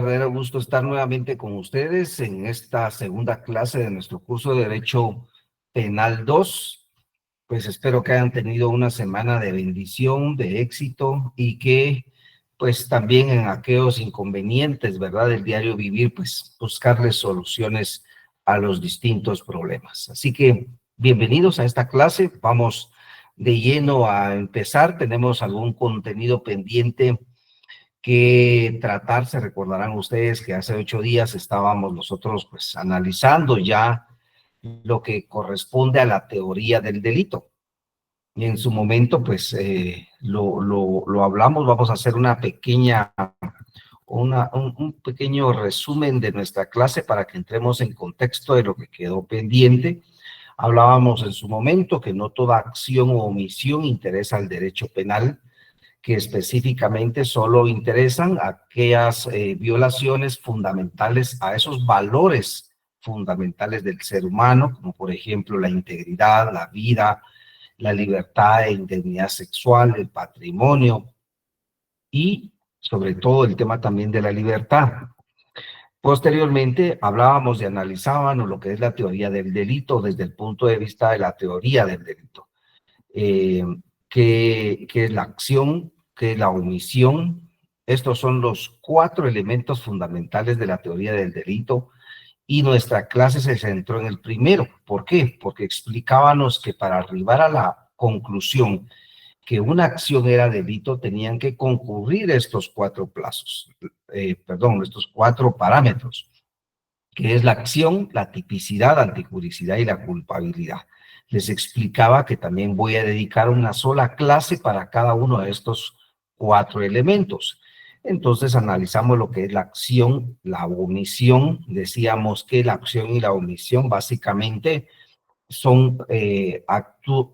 verdadero gusto estar nuevamente con ustedes en esta segunda clase de nuestro curso de Derecho Penal 2. Pues espero que hayan tenido una semana de bendición, de éxito y que pues también en aquellos inconvenientes, ¿verdad?, del diario vivir, pues buscarles soluciones a los distintos problemas. Así que bienvenidos a esta clase. Vamos de lleno a empezar. Tenemos algún contenido pendiente que tratar. Se recordarán ustedes que hace 8 días estábamos nosotros pues analizando ya lo que corresponde a la teoría del delito. Y en su momento pues lo hablamos. Vamos a hacer una pequeña, un pequeño resumen de nuestra clase para que entremos en contexto de lo que quedó pendiente. Hablábamos en su momento que no toda acción o omisión interesa al derecho penal, que específicamente solo interesan aquellas violaciones fundamentales a esos valores fundamentales del ser humano, como por ejemplo la integridad, la vida, la libertad e integridad sexual, el patrimonio y sobre todo el tema también de la libertad. Posteriormente hablábamos y analizábamos lo que es la teoría del delito desde el punto de vista de la teoría del delito. ¿Qué es la acción? ¿Qué es la omisión? Estos son los 4 elementos fundamentales de la teoría del delito y nuestra clase se centró en el primero. ¿Por qué? Porque explicábamos que para arribar a la conclusión que una acción era delito tenían que concurrir estos 4 plazos, estos 4 parámetros, que es la acción, la tipicidad, antijuricidad y la culpabilidad. Les explicaba que también voy a dedicar una sola clase para cada uno de estos 4 elementos. Entonces analizamos lo que es la acción, la omisión. Decíamos que la acción y la omisión básicamente son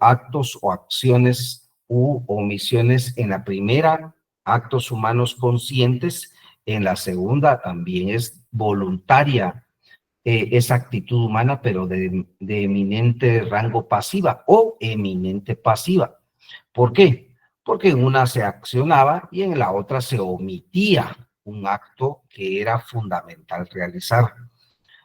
actos o acciones u omisiones. En la primera, actos humanos conscientes. En la segunda también es voluntaria esa actitud humana, pero de eminente rango pasiva o eminente pasiva. ¿Por qué? Porque en una se accionaba y en la otra se omitía un acto que era fundamental realizar.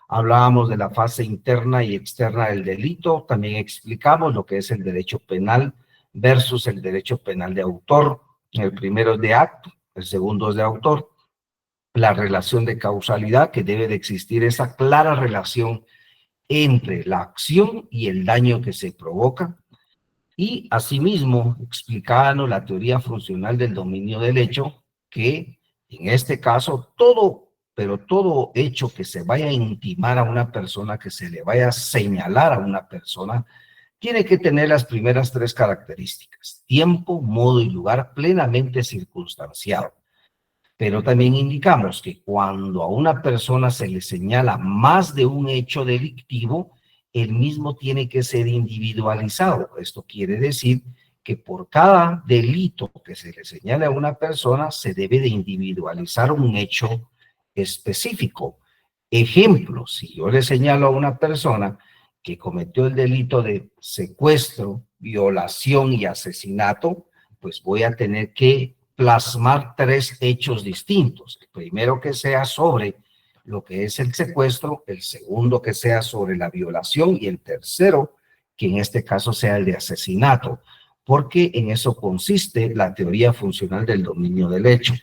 Hablábamos de la fase interna y externa del delito. También explicamos lo que es el derecho penal versus el derecho penal de autor. El primero es de acto, el segundo es de autor. La relación de causalidad, que debe de existir esa clara relación entre la acción y el daño que se provoca. Y asimismo explicábamos la teoría funcional del dominio del hecho, que en este caso todo hecho que se vaya a intimar a una persona, que se le vaya a señalar a una persona, tiene que tener las primeras 3 características: tiempo, modo y lugar plenamente circunstanciado. Pero también indicamos que cuando a una persona se le señala más de un hecho delictivo, el mismo tiene que ser individualizado. Esto quiere decir que por cada delito que se le señale a una persona, se debe de individualizar un hecho específico. Ejemplo, si yo le señalo a una persona que cometió el delito de secuestro, violación y asesinato, pues voy a tener que plasmar 3 hechos distintos. El primero que sea sobre lo que es el secuestro, el segundo que sea sobre la violación y el tercero que en este caso sea el de asesinato, porque en eso consiste la teoría funcional del dominio del hecho.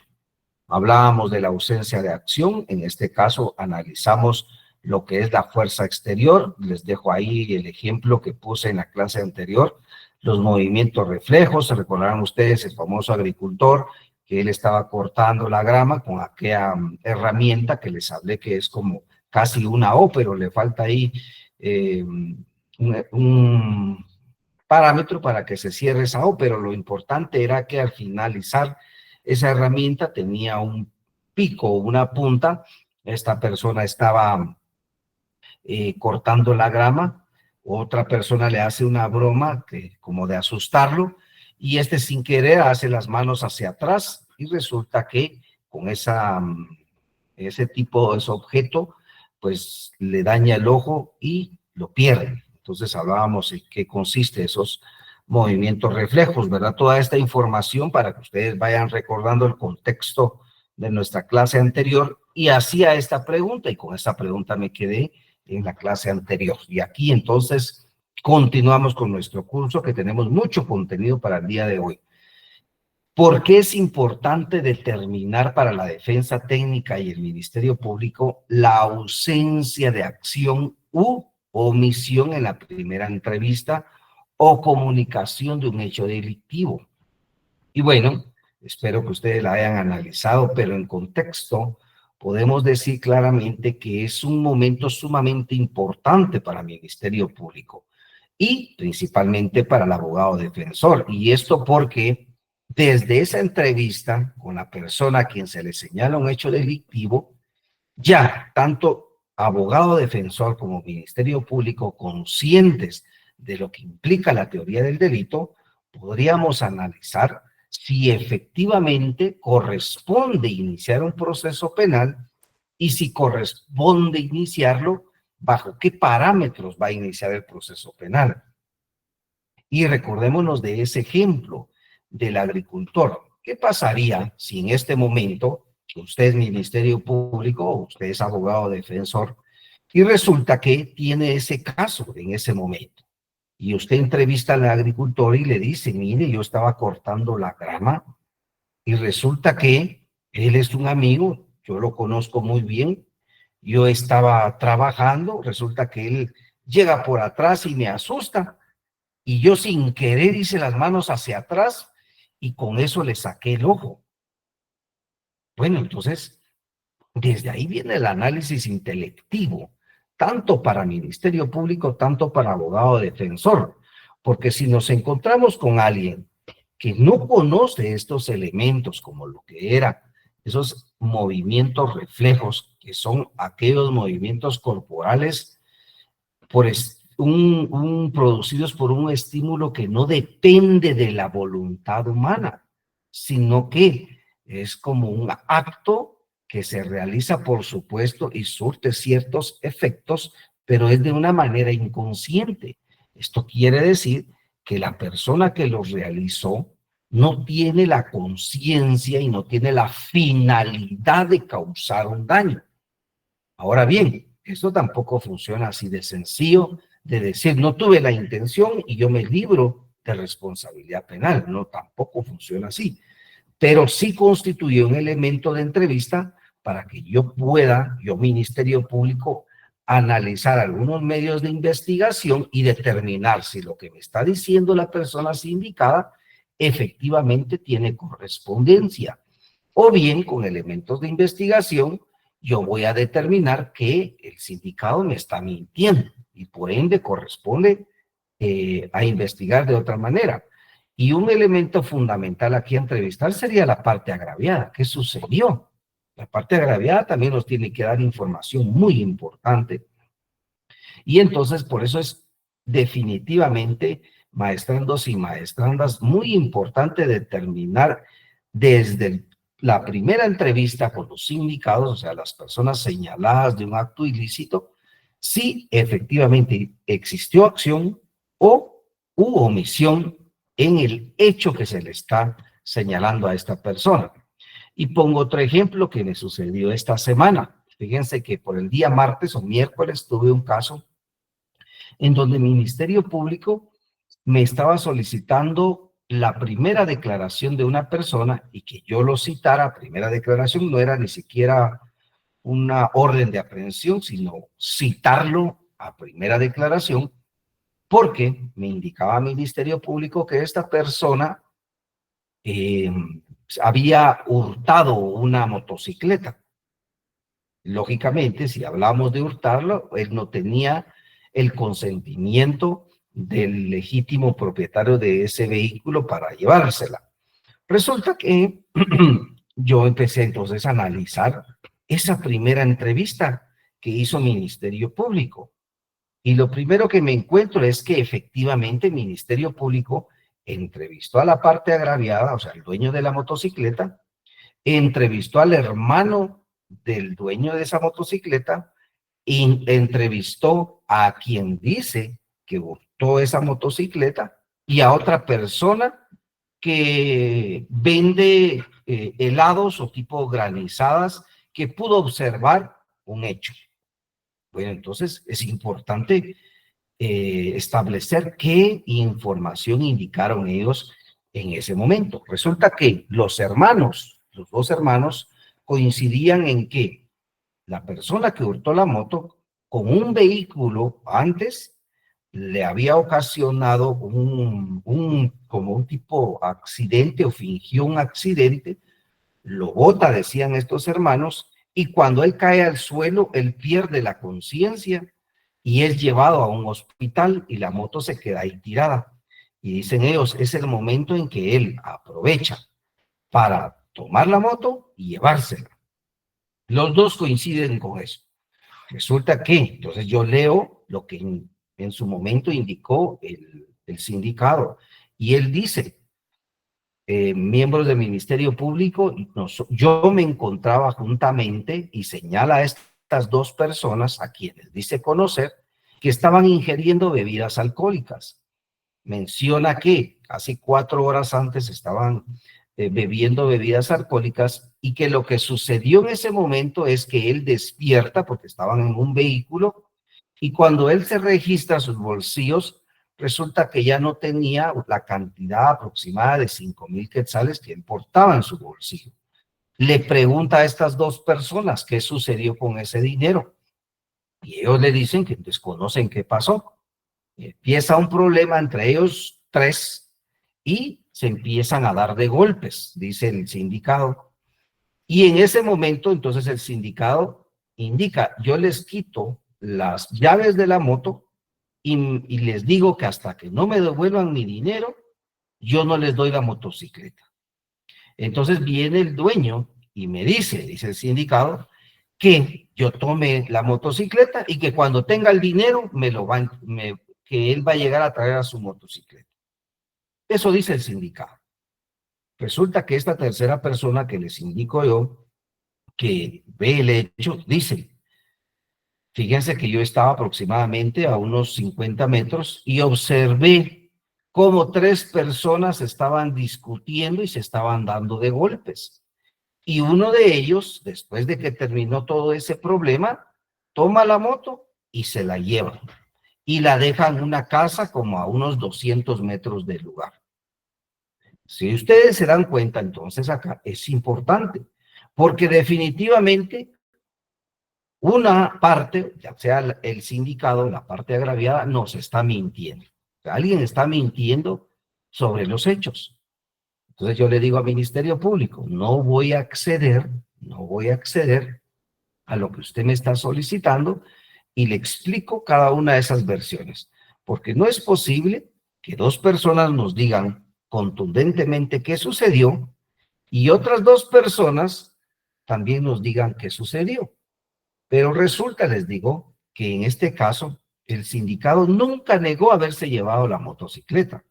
Hablábamos de la ausencia de acción. En este caso analizamos lo que es la fuerza exterior. Les dejo ahí el ejemplo que puse en la clase anterior. Los movimientos reflejos. Se recordarán ustedes el famoso agricultor que él estaba cortando la grama con aquella herramienta que les hablé, que es como casi una O, pero le falta ahí un parámetro para que se cierre esa O, pero lo importante era que al finalizar esa herramienta tenía un pico, una punta. Esta persona estaba cortando la grama, otra persona le hace una broma como de asustarlo, y este sin querer hace las manos hacia atrás y resulta que con ese objeto, pues le daña el ojo y lo pierde. Entonces hablábamos en qué consiste esos movimientos reflejos, ¿verdad? Toda esta información para que ustedes vayan recordando el contexto de nuestra clase anterior y hacía esta pregunta, y con esta pregunta me quedé en la clase anterior. Y aquí entonces continuamos con nuestro curso, que tenemos mucho contenido para el día de hoy. ¿Por qué es importante determinar para la defensa técnica y el Ministerio Público la ausencia de acción u omisión en la primera entrevista o comunicación de un hecho delictivo? Y bueno, espero que ustedes la hayan analizado, pero en contexto podemos decir claramente que es un momento sumamente importante para el Ministerio Público y principalmente para el abogado defensor. Y esto porque desde esa entrevista con la persona a quien se le señala un hecho delictivo, ya tanto abogado defensor como Ministerio Público, conscientes de lo que implica la teoría del delito, podríamos analizar si efectivamente corresponde iniciar un proceso penal y si corresponde iniciarlo, bajo qué parámetros va a iniciar el proceso penal. Y recordémonos de ese ejemplo del agricultor. ¿Qué pasaría si en este momento usted es Ministerio Público, usted es abogado defensor, y resulta que tiene ese caso en ese momento? Y usted entrevista al agricultor y le dice, mire, yo estaba cortando la grama y resulta que él es un amigo, yo lo conozco muy bien, yo estaba trabajando, resulta que él llega por atrás y me asusta y yo sin querer hice las manos hacia atrás y con eso le saqué el ojo. Bueno, entonces, desde ahí viene el análisis intelectivo, tanto para Ministerio Público, tanto para abogado defensor, porque si nos encontramos con alguien que no conoce estos elementos como lo que eran esos movimientos reflejos, que son aquellos movimientos corporales producidos por un estímulo que no depende de la voluntad humana, sino que es como un acto que se realiza, por supuesto, y surte ciertos efectos, pero es de una manera inconsciente. Esto quiere decir que la persona que los realizó no tiene la conciencia y no tiene la finalidad de causar un daño. Ahora bien, esto tampoco funciona así de sencillo, de decir, no tuve la intención y yo me libro de responsabilidad penal. No, tampoco funciona así. Pero sí constituye un elemento de entrevista para que yo pueda, yo Ministerio Público, analizar algunos medios de investigación y determinar si lo que me está diciendo la persona sindicada efectivamente tiene correspondencia. O bien, con elementos de investigación, yo voy a determinar que el sindicado me está mintiendo y por ende corresponde a investigar de otra manera. Y un elemento fundamental aquí a entrevistar sería la parte agraviada. ¿Qué sucedió? La parte agraviada también nos tiene que dar información muy importante. Y entonces, por eso es definitivamente, maestrandos y maestrandas, muy importante determinar desde la primera entrevista con los sindicados, o sea, las personas señaladas de un acto ilícito, si efectivamente existió acción o hubo omisión en el hecho que se le está señalando a esta persona. Y pongo otro ejemplo que me sucedió esta semana. Fíjense que por el día martes o miércoles tuve un caso en donde el Ministerio Público me estaba solicitando la primera declaración de una persona y que yo lo citara. Primera declaración no era ni siquiera una orden de aprehensión, sino citarlo a primera declaración, porque me indicaba el Ministerio Público que esta persona eh, había hurtado una motocicleta. Lógicamente, si hablamos de hurtarlo, él no tenía el consentimiento del legítimo propietario de ese vehículo para llevársela. Resulta que yo empecé entonces a analizar esa primera entrevista que hizo Ministerio Público. Y lo primero que me encuentro es que efectivamente el Ministerio Público entrevistó a la parte agraviada, o sea, el dueño de la motocicleta, entrevistó al hermano del dueño de esa motocicleta y entrevistó a quien dice que hurtó esa motocicleta y a otra persona que vende helados o tipo granizadas que pudo observar un hecho. Bueno, entonces es importante establecer qué información indicaron ellos en ese momento. Resulta que los dos hermanos, coincidían en que la persona que hurtó la moto con un vehículo antes le había ocasionado como un tipo accidente o fingió un accidente, lo bota, decían estos hermanos, y cuando él cae al suelo, él pierde la conciencia y es llevado a un hospital y la moto se queda ahí tirada. Y dicen ellos, es el momento en que él aprovecha para tomar la moto y llevársela. Los dos coinciden con eso. Resulta que, entonces yo leo lo que en su momento indicó el sindicado, y él dice, miembros del Ministerio Público, yo me encontraba juntamente y señala a estas dos personas a quienes dice conocer que estaban ingiriendo bebidas alcohólicas. Menciona que casi 4 horas antes estaban bebiendo bebidas alcohólicas y que lo que sucedió en ese momento es que él despierta porque estaban en un vehículo y cuando él se registra sus bolsillos, resulta que ya no tenía la cantidad aproximada de 5,000 quetzales que él portaba en su bolsillo. Le pregunta a estas dos personas qué sucedió con ese dinero y ellos le dicen que desconocen qué pasó. Empieza un problema entre ellos tres y se empiezan a dar de golpes, dice el sindicado. Y en ese momento, entonces el sindicado indica, yo les quito las llaves de la moto y les digo que hasta que no me devuelvan mi dinero, yo no les doy la motocicleta. Entonces viene el dueño y me dice el sindicado, que yo tome la motocicleta y que cuando tenga el dinero que él va a llegar a traer a su motocicleta. Eso dice el sindicado. Resulta que esta tercera persona que les indico yo, que ve el hecho, dice, fíjense que yo estaba aproximadamente a unos 50 metros y observé cómo 3 personas estaban discutiendo y se estaban dando de golpes. Y uno de ellos, después de que terminó todo ese problema, toma la moto y se la lleva. Y la deja en una casa como a unos 200 metros del lugar. Si ustedes se dan cuenta, entonces acá es importante, porque definitivamente una parte, ya sea el sindicado, la parte agraviada, nos está mintiendo. O sea, alguien está mintiendo sobre los hechos. Entonces yo le digo al Ministerio Público, no voy a acceder a lo que usted me está solicitando y le explico cada una de esas versiones, porque no es posible que dos personas nos digan contundentemente qué sucedió y otras dos personas también nos digan qué sucedió. Pero resulta, les digo, que en este caso el sindicado nunca negó haberse llevado la motocicleta.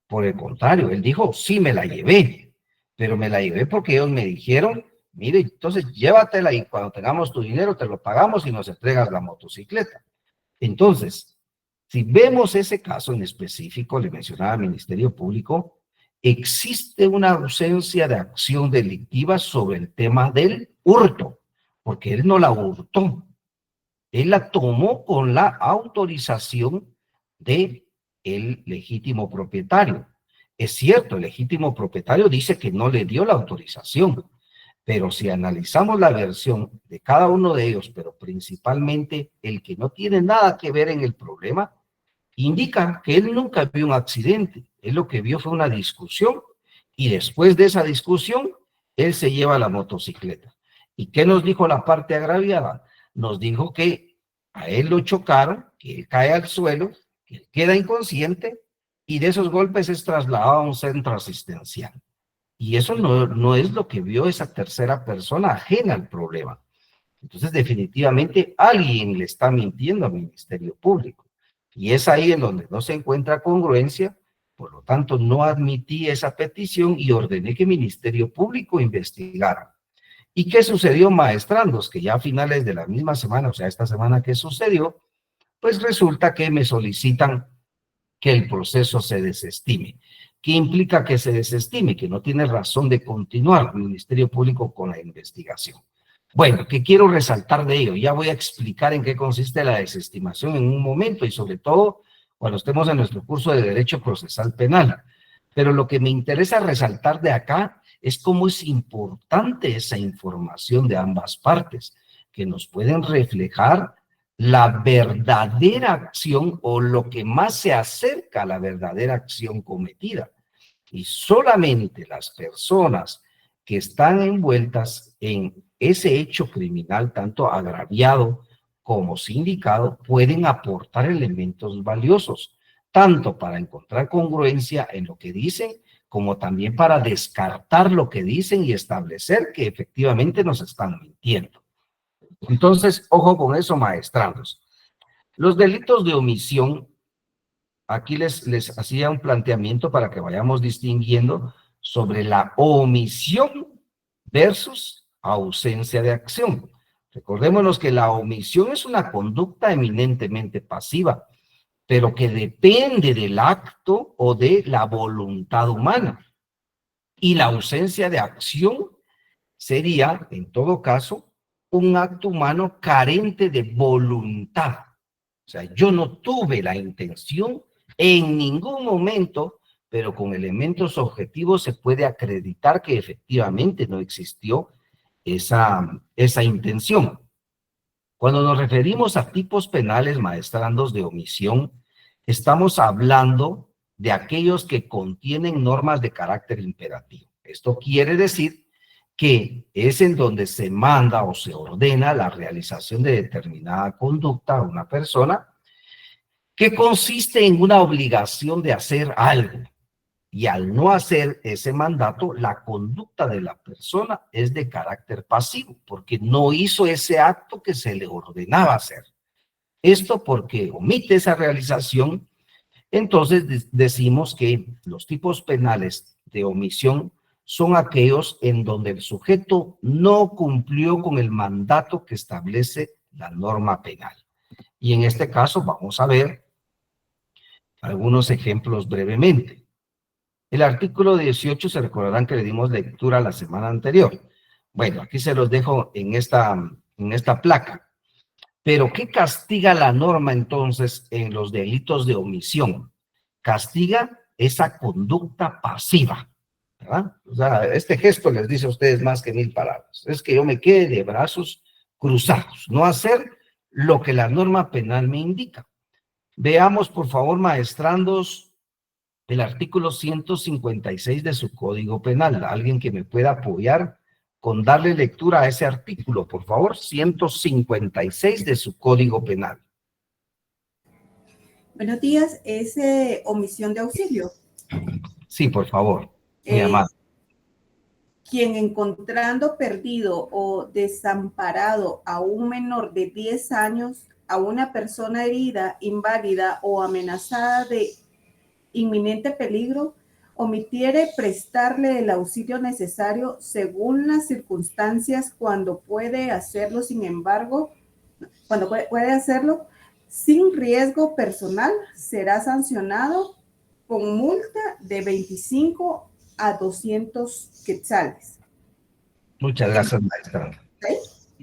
Por el contrario, él dijo, sí me la llevé, pero me la llevé porque ellos me dijeron, mire, entonces llévatela y cuando tengamos tu dinero te lo pagamos y nos entregas la motocicleta. Entonces, si vemos ese caso en específico, le mencionaba al Ministerio Público, existe una ausencia de acción delictiva sobre el tema del hurto, porque él no la hurtó, él la tomó con la autorización de el legítimo propietario. Es cierto, el legítimo propietario dice que no le dio la autorización, pero si analizamos la versión de cada uno de ellos, pero principalmente el que no tiene nada que ver en el problema, indica que él nunca vio un accidente. Él lo que vio fue una discusión y después de esa discusión, él se lleva la motocicleta. ¿Y qué nos dijo la parte agraviada? Nos dijo que a él lo chocaron, que él cae al suelo, que él queda inconsciente y de esos golpes es trasladado a un centro asistencial. Y eso no es lo que vio esa tercera persona ajena al problema. Entonces, definitivamente, alguien le está mintiendo al Ministerio Público. Y es ahí en donde no se encuentra congruencia, por lo tanto, no admití esa petición y ordené que el Ministerio Público investigara. ¿Y qué sucedió, maestrandos? Que ya a finales de la misma semana, o sea, esta semana que sucedió, pues resulta que me solicitan que el proceso se desestime. ¿Qué implica que se desestime? Que no tiene razón de continuar el Ministerio Público con la investigación. Bueno, ¿qué quiero resaltar de ello? Ya voy a explicar en qué consiste la desestimación en un momento y sobre todo cuando estemos en nuestro curso de Derecho Procesal Penal. Pero lo que me interesa resaltar de acá es cómo es importante esa información de ambas partes, que nos pueden reflejar la verdadera acción o lo que más se acerca a la verdadera acción cometida. Y solamente las personas que están envueltas en ese hecho criminal, tanto agraviado como sindicado, pueden aportar elementos valiosos, tanto para encontrar congruencia en lo que dicen, como también para descartar lo que dicen y establecer que efectivamente nos están mintiendo. Entonces, ojo con eso, maestrados. Los delitos de omisión, aquí les hacía un planteamiento para que vayamos distinguiendo sobre la omisión versus ausencia de acción. Recordémonos que la omisión es una conducta eminentemente pasiva, pero que depende del acto o de la voluntad humana. Y la ausencia de acción sería, en todo caso, un acto humano carente de voluntad. O sea, yo no tuve la intención en ningún momento, pero con elementos objetivos se puede acreditar que efectivamente no existió esa intención. Cuando nos referimos a tipos penales, maestrandos, de omisión, estamos hablando de aquellos que contienen normas de carácter imperativo. Esto quiere decir que es en donde se manda o se ordena la realización de determinada conducta a una persona que consiste en una obligación de hacer algo. Y al no hacer ese mandato, la conducta de la persona es de carácter pasivo, porque no hizo ese acto que se le ordenaba hacer. Esto porque omite esa realización. Entonces decimos que los tipos penales de omisión son aquellos en donde el sujeto no cumplió con el mandato que establece la norma penal. Y en este caso vamos a ver algunos ejemplos brevemente. El artículo 18 se recordarán que le dimos lectura la semana anterior. Bueno, aquí se los dejo en esta placa. Pero ¿qué castiga la norma entonces en los delitos de omisión? Castiga esa conducta pasiva, ¿verdad? O sea, este gesto les dice a ustedes más que 1000 palabras. Es que yo me quede de brazos cruzados, no hacer lo que la norma penal me indica. Veamos, por favor, maestrandos, el artículo 156 de su Código Penal. Alguien que me pueda apoyar con darle lectura a ese artículo, por favor, 156 de su Código Penal. Buenos días, es omisión de auxilio. Sí, por favor, mi amado. Quien encontrando perdido o desamparado a un menor de 10 años, a una persona herida, inválida o amenazada de inminente peligro, omitiere prestarle el auxilio necesario según las circunstancias cuando puede hacerlo, sin embargo, cuando puede hacerlo sin riesgo personal, será sancionado con multa de 25 a 200 quetzales. Muchas gracias, maestra. ¿Sí?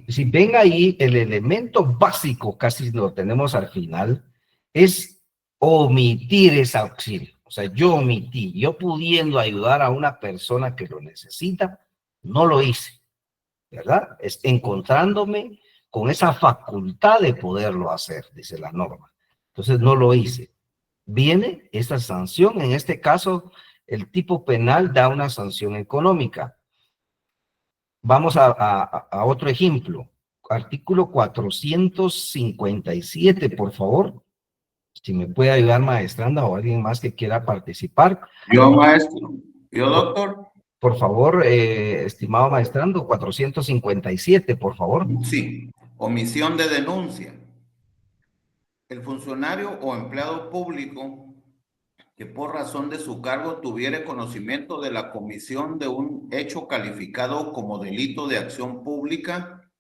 Si ven ahí, el elemento básico, casi lo tenemos al final, es omitir ese auxilio. O sea, yo omití, yo pudiendo ayudar a una persona que lo necesita, no lo hice, ¿verdad? Es encontrándome con esa facultad de poderlo hacer, dice la norma. Entonces no lo hice. Viene esta sanción, en este caso, el tipo penal da una sanción económica. Vamos a otro ejemplo. Artículo 457, por favor. Si me puede ayudar, maestranda, o alguien más que quiera participar. Yo, maestro. Yo, doctor. Por favor, estimado maestrando, 457, por favor. Sí. Omisión de denuncia. El funcionario o empleado público que por razón de su cargo tuviere conocimiento de la comisión de un hecho calificado como delito de acción pública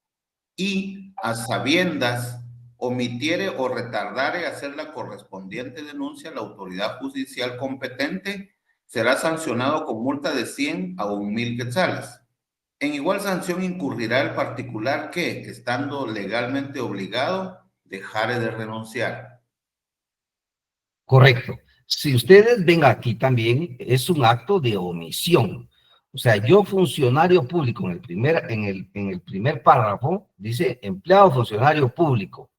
y a sabiendas omitiere o retardare hacer la correspondiente denuncia a la autoridad judicial competente, será sancionado con multa de 100 a 1,000 quetzales. En igual sanción incurrirá el particular que, estando legalmente obligado, dejare de renunciar. Correcto. Si ustedes ven aquí también, es un acto de omisión. O sea, yo funcionario público, en el primer párrafo, dice empleado funcionario público,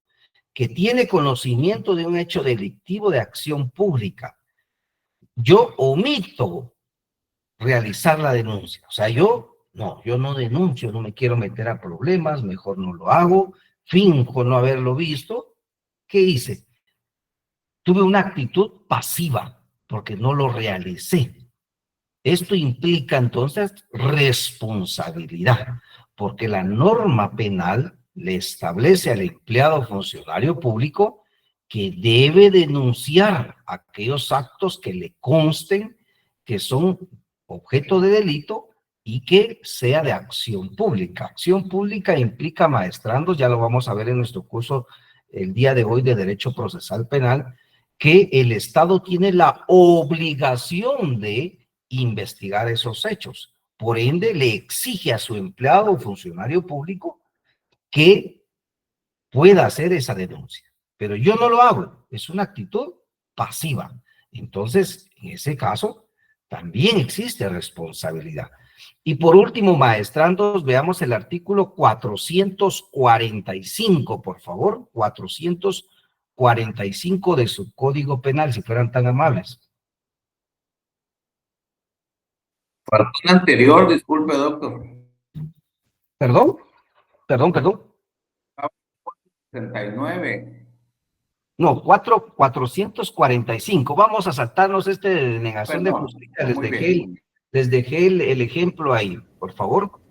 que tiene conocimiento de un hecho delictivo de acción pública. Yo omito realizar la denuncia. O sea, yo no denuncio, no me quiero meter a problemas, mejor no lo hago, finjo no haberlo visto. ¿Qué hice? Tuve una actitud pasiva porque no lo realicé. Esto implica entonces responsabilidad, porque la norma penal le establece al empleado funcionario público que debe denunciar aquellos actos que le consten que son objeto de delito y que sea de acción pública. Acción pública implica, maestrandos, ya lo vamos a ver en nuestro curso el día de hoy de Derecho Procesal Penal, que el Estado tiene la obligación de investigar esos hechos. Por ende, le exige a su empleado o funcionario público que pueda hacer esa denuncia. Pero yo no lo hago, es una actitud pasiva. Entonces, en ese caso, también existe responsabilidad. Y por último, maestrandos, veamos el artículo 445, por favor, 445 de su Código Penal, si fueran tan amables. Faltó el anterior, disculpe, doctor. Perdón. 69. No, 445. Vamos a saltarnos de denegación de Perdón, justicia. muy bien. Les dejé el ejemplo ahí, por favor.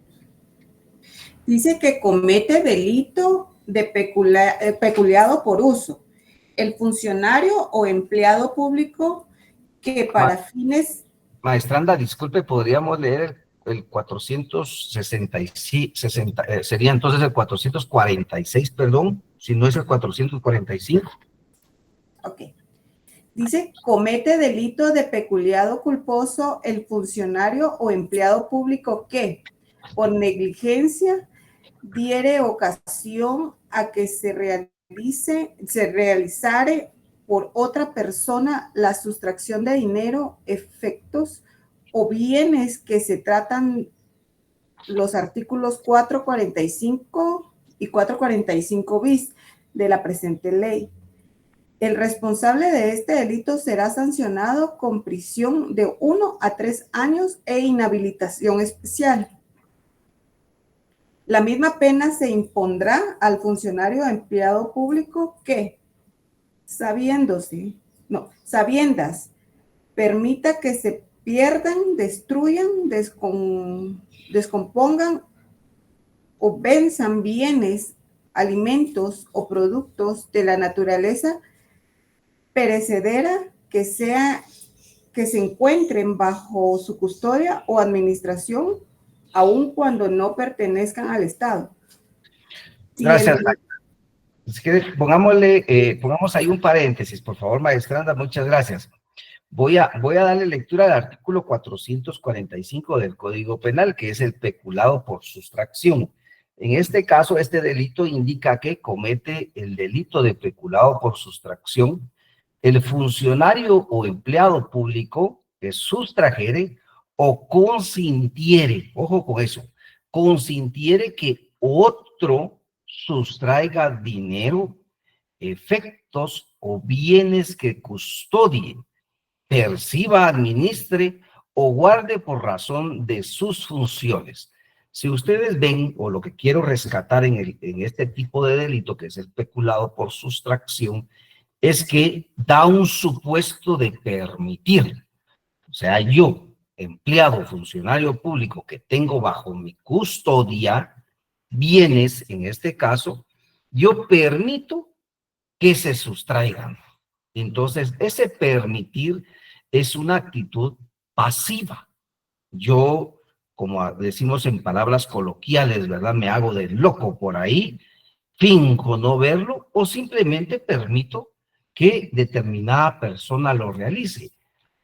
Dice que comete delito de peculiado por uso. El funcionario o empleado público que para fines... Maestranda, disculpe, podríamos leer el 466, sería entonces el 446, perdón, si no es el 445. Ok. Dice, comete delito de peculiado culposo el funcionario o empleado público que, por negligencia, diere ocasión a que se realizare por otra persona la sustracción de dinero, efectos o bienes que se tratan los artículos 445 y 445 bis de la presente ley. El responsable de este delito será sancionado con prisión de 1 a 3 años e inhabilitación especial. La misma pena se impondrá al funcionario o empleado público que, sabiendas, permita que se pierdan, destruyan, descompongan o venzan bienes, alimentos o productos de la naturaleza perecedera que se encuentren bajo su custodia o administración, aun cuando no pertenezcan al Estado. Gracias. Si quiere, pongamos ahí un paréntesis, por favor, maestranda, muchas gracias. Voy a darle lectura al artículo 445 del Código Penal, que es el peculado por sustracción. En este caso, este delito indica que comete el delito de peculado por sustracción el funcionario o empleado público que sustrajere o consintiere, ojo con eso, consintiere que otro sustraiga dinero, efectos o bienes que custodie, perciba, administre o guarde por razón de sus funciones. Si ustedes ven, o lo que quiero rescatar en este tipo de delito, que es el peculado por sustracción, es que da un supuesto de permitir. O sea, yo, empleado, funcionario público que tengo bajo mi custodia bienes, en este caso, yo permito que se sustraigan. Entonces, ese permitir es una actitud pasiva. Yo, como decimos en palabras coloquiales, ¿verdad? Me hago de loco por ahí, finjo no verlo o simplemente permito que determinada persona lo realice.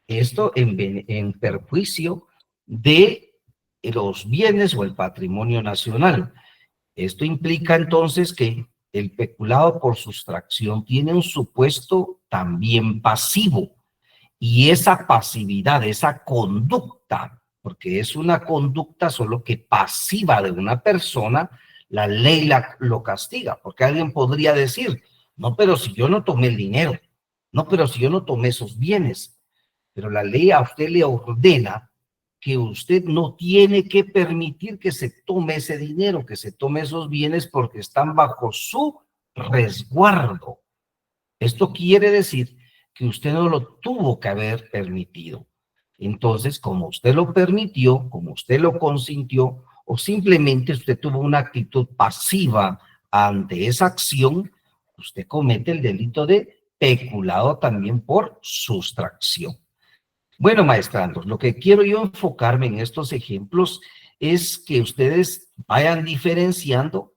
Esto en perjuicio de los bienes o el patrimonio nacional. Esto implica entonces que el peculado por sustracción tiene un supuesto también pasivo, y esa pasividad, esa conducta, porque es una conducta solo que pasiva de una persona, la ley lo castiga, porque alguien podría decir, no, pero si yo no tomé el dinero, no, pero si yo no tomé esos bienes, pero la ley a usted le ordena que usted no tiene que permitir que se tome ese dinero, que se tome esos bienes porque están bajo su resguardo. Esto quiere decir que usted no lo tuvo que haber permitido. Entonces, como usted lo permitió, como usted lo consintió, o simplemente usted tuvo una actitud pasiva ante esa acción, usted comete el delito de peculado también por sustracción. Bueno, maestrandos, lo que quiero yo enfocarme en estos ejemplos es que ustedes vayan diferenciando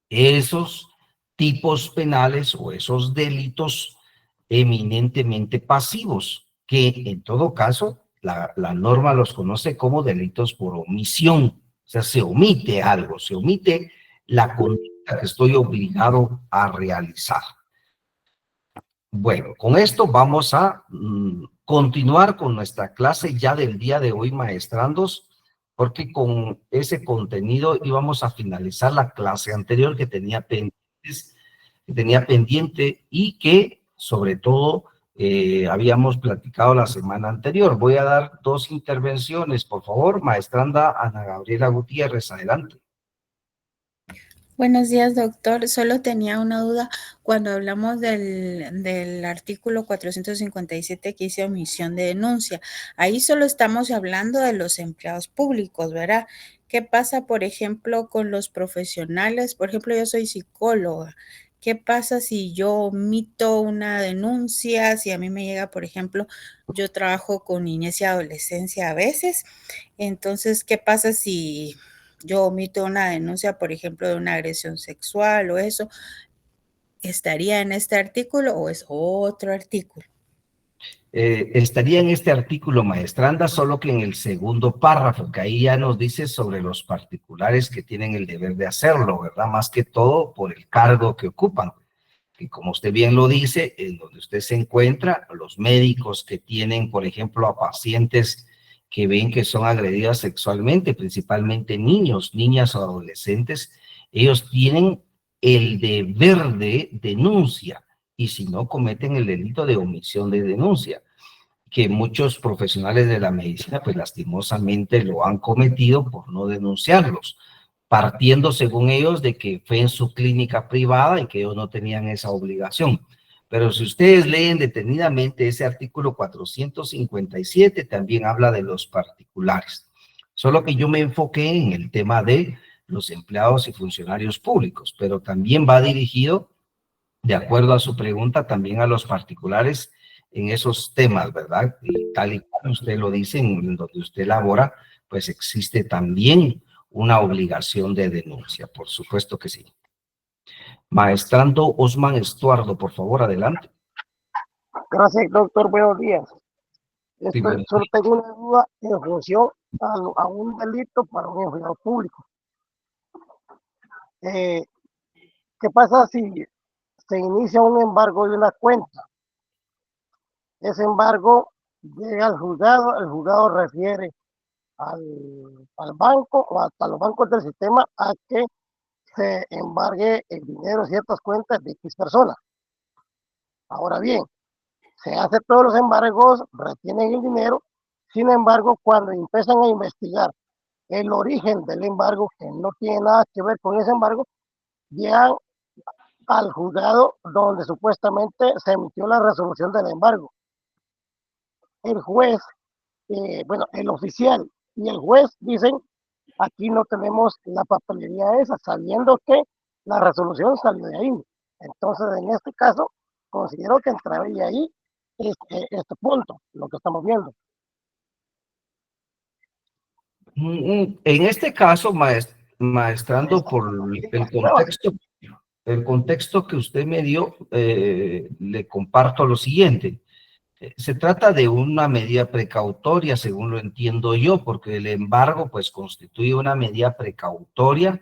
esos tipos penales o esos delitos eminentemente pasivos, que en todo caso la norma los conoce como delitos por omisión. O sea, se omite algo, se omite la conducta que estoy obligado a realizar. Bueno, con esto vamos a continuar con nuestra clase ya del día de hoy, maestrandos, porque con ese contenido íbamos a finalizar la clase anterior que tenía pendiente y que sobre todo habíamos platicado la semana anterior. Voy a dar dos intervenciones, por favor. Maestranda Ana Gabriela Gutiérrez, adelante. Buenos días, doctor. Solo tenía una duda cuando hablamos del artículo 457 que dice omisión de denuncia. Ahí solo estamos hablando de los empleados públicos, ¿verdad? ¿Qué pasa, por ejemplo, con los profesionales? Por ejemplo, yo soy psicóloga. ¿Qué pasa si yo omito una denuncia? Si a mí me llega, por ejemplo, yo trabajo con niñez y adolescencia a veces. Entonces, ¿qué pasa si yo omito una denuncia, por ejemplo, de una agresión sexual o eso? ¿Estaría en este artículo o es otro artículo? Estaría en este artículo, maestranda, solo que en el segundo párrafo, que ahí ya nos dice sobre los particulares que tienen el deber de hacerlo, ¿verdad? Más que todo por el cargo que ocupan. Y como usted bien lo dice, en donde usted se encuentra, los médicos que tienen, por ejemplo, a pacientes que ven que son agredidas sexualmente, principalmente niños, niñas o adolescentes, ellos tienen el deber de denuncia, y si no, cometen el delito de omisión de denuncia, que muchos profesionales de la medicina, pues lastimosamente lo han cometido por no denunciarlos, partiendo según ellos de que fue en su clínica privada y que ellos no tenían esa obligación. Pero si ustedes leen detenidamente ese artículo 457, también habla de los particulares. Solo que yo me enfoqué en el tema de los empleados y funcionarios públicos, pero también va dirigido, de acuerdo a su pregunta, también a los particulares en esos temas, ¿verdad? Y tal y como usted lo dice, en donde usted labora, pues existe también una obligación de denuncia, por supuesto que sí. Maestrando Osman Estuardo, por favor, adelante. Gracias, doctor. Buenos días. Sí, bueno. Solo tengo una duda en función a un delito para un empleado público. ¿Qué pasa si se inicia un embargo de una cuenta? Ese embargo llega al juzgado, el juzgado refiere al banco o hasta los bancos del sistema a que se embargue el dinero en ciertas cuentas de X personas. Ahora bien, se hace todos los embargos, retienen el dinero. Sin embargo, cuando empiezan a investigar el origen del embargo, que no tiene nada que ver con ese embargo, llegan al juzgado donde supuestamente se emitió la resolución del embargo. El juez, el oficial y el juez dicen, aquí no tenemos la papelería esa, sabiendo que la resolución salió de ahí. Entonces, en este caso, considero que entraría ahí este punto, lo que estamos viendo. En este caso, maestrando por el contexto, el contexto que usted me dio, le comparto lo siguiente. Se trata de una medida precautoria, según lo entiendo yo, porque el embargo pues constituye una medida precautoria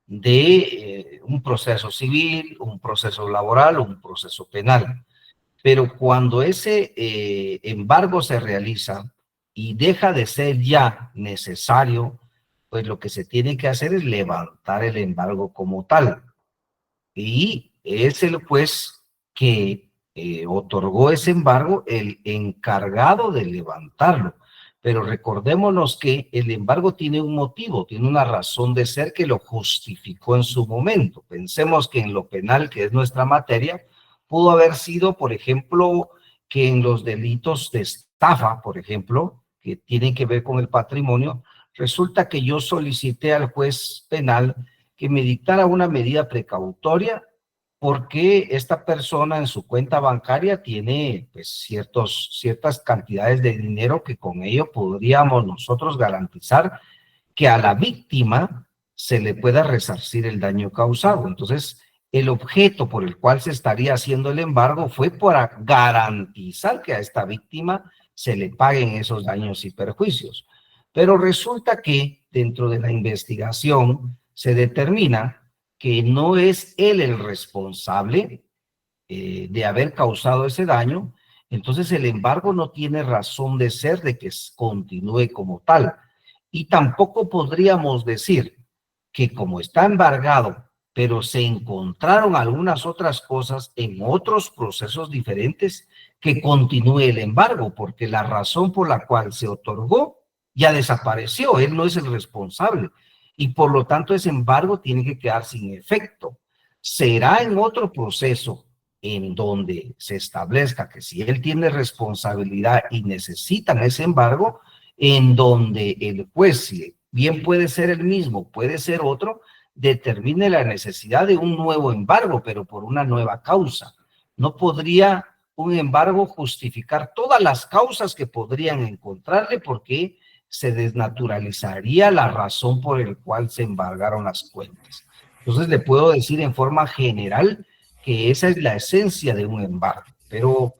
de un proceso civil, un proceso laboral o un proceso penal. Pero cuando ese embargo se realiza y deja de ser ya necesario, pues lo que se tiene que hacer es levantar el embargo como tal. Y es el juez que otorgó ese embargo el encargado de levantarlo. Pero recordémonos que el embargo tiene un motivo, tiene una razón de ser que lo justificó en su momento. Pensemos que en lo penal, que es nuestra materia, pudo haber sido, por ejemplo, que en los delitos de estafa, por ejemplo, que tienen que ver con el patrimonio, resulta que yo solicité al juez penal que me dictara una medida precautoria porque esta persona en su cuenta bancaria tiene pues, ciertas cantidades de dinero que con ello podríamos nosotros garantizar que a la víctima se le pueda resarcir el daño causado. Entonces, el objeto por el cual se estaría haciendo el embargo fue para garantizar que a esta víctima se le paguen esos daños y perjuicios. Pero resulta que dentro de la investigación se determina que no es él el responsable de haber causado ese daño, entonces el embargo no tiene razón de ser de que continúe como tal. Y tampoco podríamos decir que como está embargado, pero se encontraron algunas otras cosas en otros procesos diferentes, que continúe el embargo, porque la razón por la cual se otorgó ya desapareció, él no es el responsable. Y por lo tanto ese embargo tiene que quedar sin efecto. Será en otro proceso en donde se establezca que si él tiene responsabilidad y necesitan ese embargo, en donde el juez, si bien puede ser el mismo, puede ser otro, determine la necesidad de un nuevo embargo, pero por una nueva causa. No podría un embargo justificar todas las causas que podrían encontrarle porque se desnaturalizaría la razón por la cual se embargaron las cuentas. Entonces le puedo decir en forma general que esa es la esencia de un embargo, pero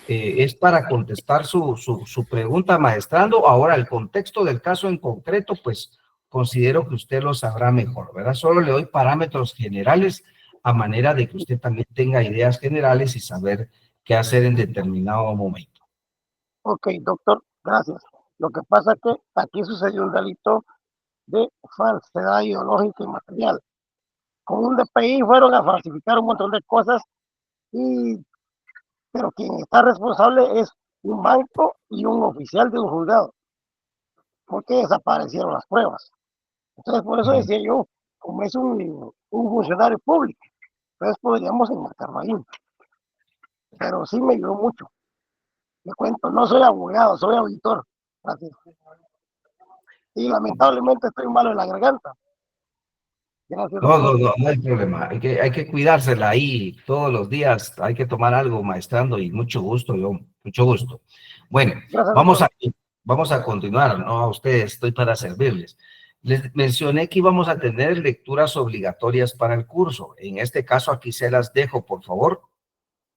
es para contestar su pregunta, maestrando. Ahora, el contexto del caso en concreto, pues considero que usted lo sabrá mejor, ¿verdad? Solo le doy parámetros generales a manera de que usted también tenga ideas generales y saber qué hacer en determinado momento. Ok, doctor, gracias. Lo que pasa es que aquí sucedió un delito de falsedad ideológica y material. Con un DPI fueron a falsificar un montón de cosas, pero quien está responsable es un banco y un oficial de un juzgado, porque desaparecieron las pruebas. Entonces, por eso decía yo, como es un funcionario público, entonces podríamos enmarcarlo ahí. Pero sí me ayudó mucho. Le cuento, no soy abogado, soy auditor. Gracias. Y lamentablemente estoy malo en la garganta. Gracias, doctor. No hay problema. Hay que cuidársela ahí todos los días. Hay que tomar algo, maestrando, y mucho gusto, mucho gusto. Bueno, Gracias, vamos a continuar, ¿no? A ustedes, estoy para servirles. Les mencioné que íbamos a tener lecturas obligatorias para el curso. En este caso, aquí se las dejo, por favor.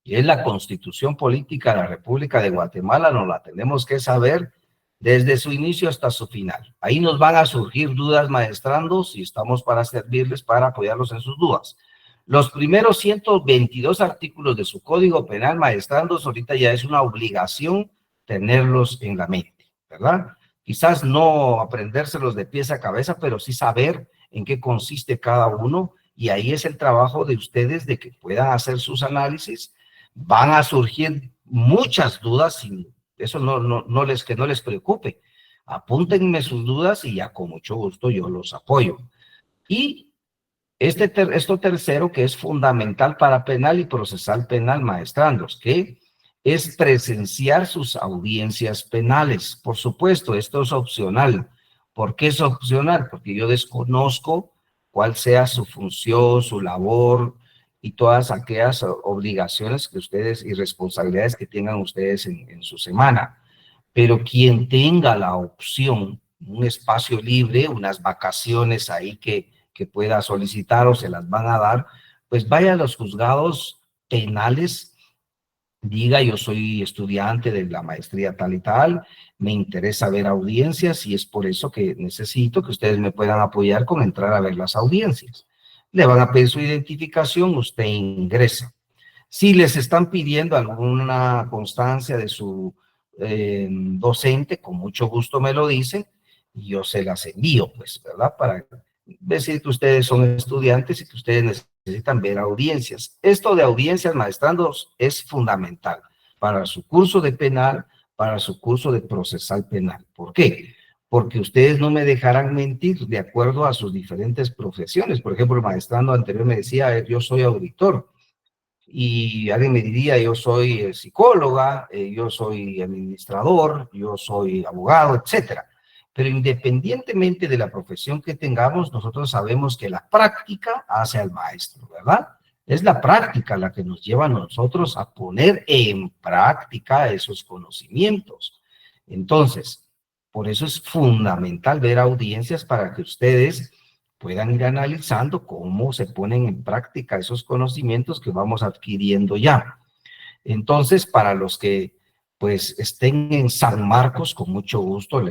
Y es la Constitución Política de la República de Guatemala, nos la tenemos que saber desde su inicio hasta su final. Ahí nos van a surgir dudas, maestrandos, y estamos para servirles, para apoyarlos en sus dudas. Los primeros 122 artículos de su Código Penal, maestrandos, ahorita ya es una obligación tenerlos en la mente, ¿verdad? Quizás no aprendérselos de pies a cabeza, pero sí saber en qué consiste cada uno, y ahí es el trabajo de ustedes de que puedan hacer sus análisis. Van a surgir muchas dudas, y eso que no les preocupe. Apúntenme sus dudas y ya con mucho gusto yo los apoyo. Y esto tercero, que es fundamental para penal y procesal penal, maestrandos, que es presenciar sus audiencias penales. Por supuesto, esto es opcional. ¿Por qué es opcional? Porque yo desconozco cuál sea su función, su labor y todas aquellas obligaciones que ustedes y responsabilidades que tengan ustedes en su semana. Pero quien tenga la opción, un espacio libre, unas vacaciones ahí que pueda solicitar o se las van a dar, pues vaya a los juzgados penales, diga yo soy estudiante de la maestría tal y tal, me interesa ver audiencias y es por eso que necesito que ustedes me puedan apoyar con entrar a ver las audiencias. Le van a pedir su identificación, usted ingresa. Si les están pidiendo alguna constancia de su docente, con mucho gusto me lo dicen y yo se las envío, pues, ¿verdad? Para decir que ustedes son estudiantes y que ustedes necesitan ver audiencias. Esto de audiencias, maestrandos, es fundamental para su curso de penal, para su curso de procesal penal. ¿Por qué? Porque ustedes no me dejarán mentir de acuerdo a sus diferentes profesiones. Por ejemplo, el maestrando anterior me decía, yo soy auditor. Y alguien me diría, yo soy psicóloga, yo soy administrador, yo soy abogado, etcétera. Pero independientemente de la profesión que tengamos, nosotros sabemos que la práctica hace al maestro, ¿verdad? Es la práctica la que nos lleva a nosotros a poner en práctica esos conocimientos. Entonces, por eso es fundamental ver audiencias para que ustedes puedan ir analizando cómo se ponen en práctica esos conocimientos que vamos adquiriendo ya. Entonces, para los que pues estén en San Marcos, con mucho gusto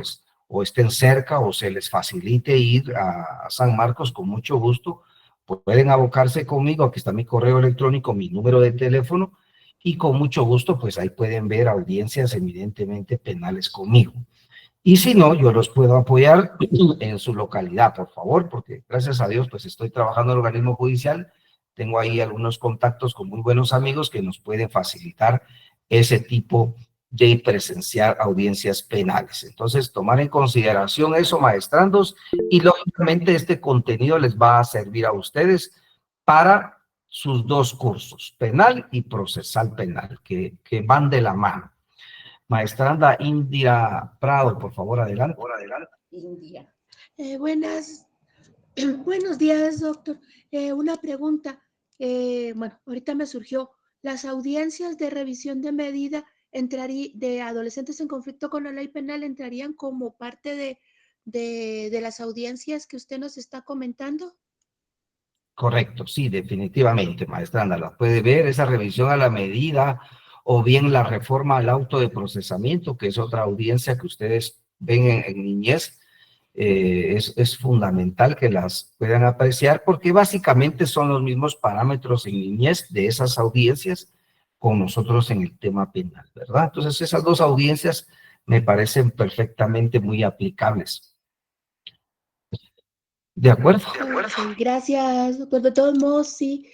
o estén cerca o se les facilite ir a San Marcos, con mucho gusto, pueden abocarse conmigo, aquí está mi correo electrónico, mi número de teléfono, y con mucho gusto, pues ahí pueden ver audiencias evidentemente penales conmigo. Y si no, yo los puedo apoyar en su localidad, por favor, porque gracias a Dios, pues estoy trabajando en el organismo judicial, tengo ahí algunos contactos con muy buenos amigos que nos pueden facilitar ese tipo de presenciar audiencias penales. Entonces, tomar en consideración eso, maestrandos, y lógicamente este contenido les va a servir a ustedes para sus dos cursos, penal y procesal penal, que van de la mano. Maestranda Indira Prado, por favor, adelante. India. Buenos días, doctor. Una pregunta. Bueno, ahorita me surgió. ¿Las audiencias de revisión de medida de adolescentes en conflicto con la ley penal entrarían como parte de las audiencias que usted nos está comentando? Correcto, sí, definitivamente, maestranda. La puede ver, esa revisión a la medida, o bien la reforma al auto de procesamiento, que es otra audiencia que ustedes ven en niñez. Es fundamental que las puedan apreciar porque básicamente son los mismos parámetros en niñez de esas audiencias con nosotros en el tema penal, ¿verdad? Entonces esas dos audiencias me parecen perfectamente muy aplicables. ¿De acuerdo? Okay, gracias, doctor. De todos modos, sí,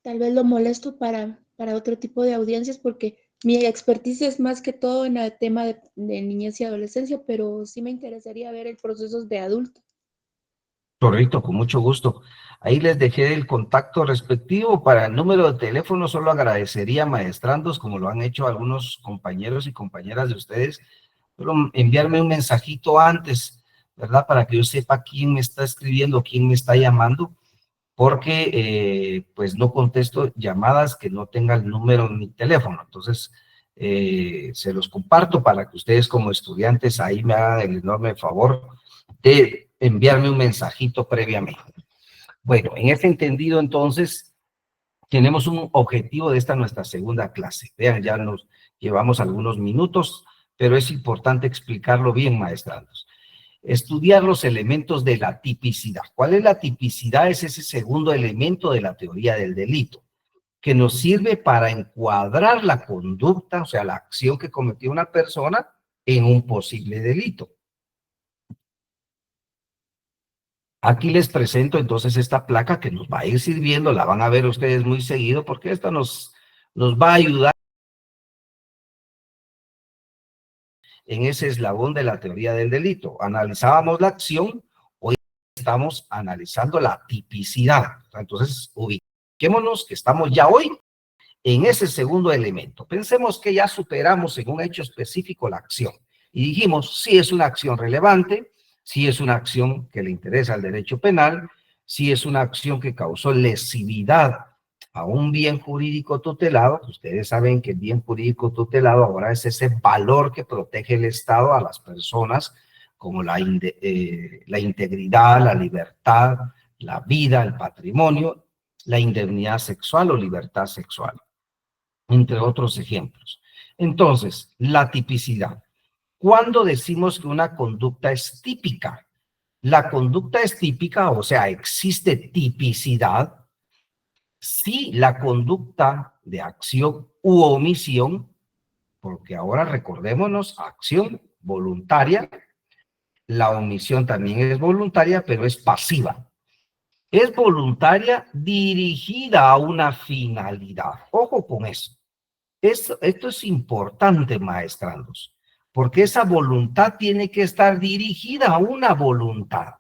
tal vez lo molesto para otro tipo de audiencias porque mi expertise es más que todo en el tema de niñez y adolescencia, pero sí me interesaría ver el proceso de adulto. Correcto, con mucho gusto. Ahí les dejé el contacto respectivo. Para el número de teléfono solo agradecería, maestrandos, como lo han hecho algunos compañeros y compañeras de ustedes, solo enviarme un mensajito antes, ¿verdad? Para que yo sepa quién me está escribiendo, quién me está llamando, porque pues no contesto llamadas que no tengan el número en mi teléfono. Entonces, se los comparto para que ustedes como estudiantes ahí me hagan el enorme favor de enviarme un mensajito previamente. Bueno, en ese entendido, entonces, tenemos un objetivo de esta nuestra segunda clase. Vean, ya nos llevamos algunos minutos, pero es importante explicarlo bien, maestrandos. Estudiar los elementos de la tipicidad. ¿Cuál es la tipicidad? Es ese segundo elemento de la teoría del delito, que nos sirve para encuadrar la conducta, o sea, la acción que cometió una persona en un posible delito. Aquí les presento entonces esta placa que nos va a ir sirviendo, la van a ver ustedes muy seguido, porque esto nos va a ayudar en ese eslabón de la teoría del delito. Analizábamos la acción, hoy estamos analizando la tipicidad. Entonces, ubiquémonos que estamos ya hoy en ese segundo elemento. Pensemos que ya superamos en un hecho específico la acción y dijimos si es una acción relevante, si es una acción que le interesa al derecho penal, si es una acción que causó lesividad a un bien jurídico tutelado. Ustedes saben que el bien jurídico tutelado ahora es ese valor que protege el Estado a las personas, como la integridad, la libertad, la vida, el patrimonio. la indemnidad sexual o libertad sexual, entre otros ejemplos. Entonces, la tipicidad. ¿Cuándo decimos que una conducta es típica? La conducta es típica, o sea, existe tipicidad si la conducta de acción u omisión, porque ahora recordémonos, acción voluntaria, la omisión también es voluntaria, pero es pasiva. Es voluntaria dirigida a una finalidad. Ojo con eso. Esto es importante, maestrandos, porque esa voluntad tiene que estar dirigida a una voluntad.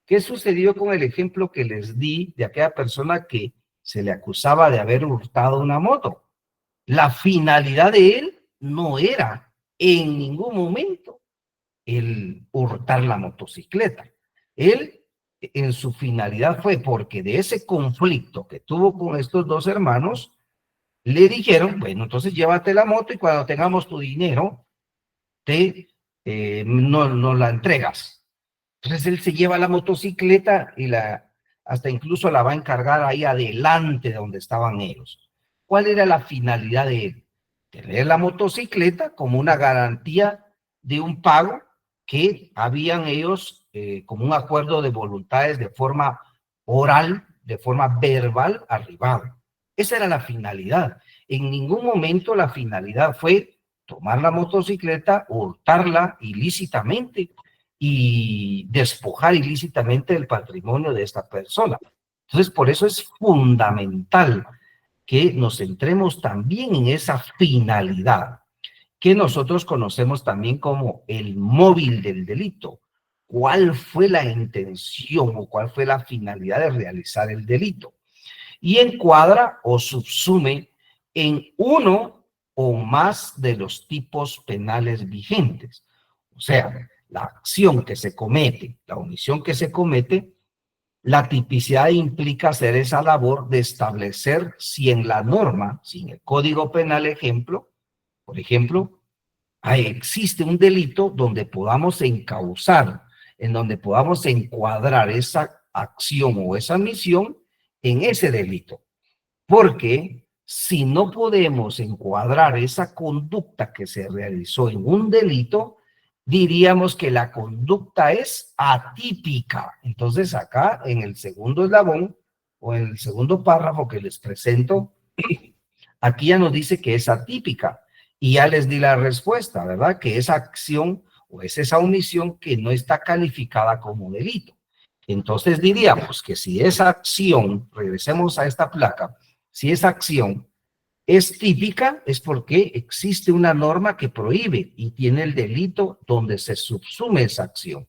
¿Qué sucedió con el ejemplo que les di de aquella persona que se le acusaba de haber hurtado una moto? La finalidad de él no era en ningún momento el hurtar la motocicleta. Él, en su finalidad fue porque de ese conflicto que tuvo con estos dos hermanos, le dijeron, bueno, entonces llévate la moto y cuando tengamos tu dinero, no la entregas. Entonces él se lleva la motocicleta y hasta incluso la va a encargar ahí adelante de donde estaban ellos. ¿Cuál era la finalidad de él? Tener la motocicleta como una garantía de un pago que habían ellos como un acuerdo de voluntades de forma oral, de forma verbal, arribado. Esa era la finalidad. En ningún momento la finalidad fue tomar la motocicleta, hurtarla ilícitamente y despojar ilícitamente el patrimonio de esta persona. Entonces, por eso es fundamental que nos centremos también en esa finalidad, que nosotros conocemos también como el móvil del delito. ¿Cuál fue la intención o cuál fue la finalidad de realizar el delito? Y encuadra o subsume en uno o más de los tipos penales vigentes. O sea, la acción que se comete, la omisión que se comete, la tipicidad implica hacer esa labor de establecer si en la norma, si en el Código Penal por ejemplo, existe un delito donde podamos encauzar, en donde podamos encuadrar esa acción o esa misión en ese delito. Porque si no podemos encuadrar esa conducta que se realizó en un delito, diríamos que la conducta es atípica. Entonces acá en el segundo eslabón o en el segundo párrafo que les presento, aquí ya nos dice que es atípica y ya les di la respuesta, ¿verdad? Que esa acción o es esa omisión que no está calificada como delito. Entonces diríamos que si esa acción, regresemos a esta placa, si esa acción es típica, es porque existe una norma que prohíbe y tiene el delito donde se subsume esa acción.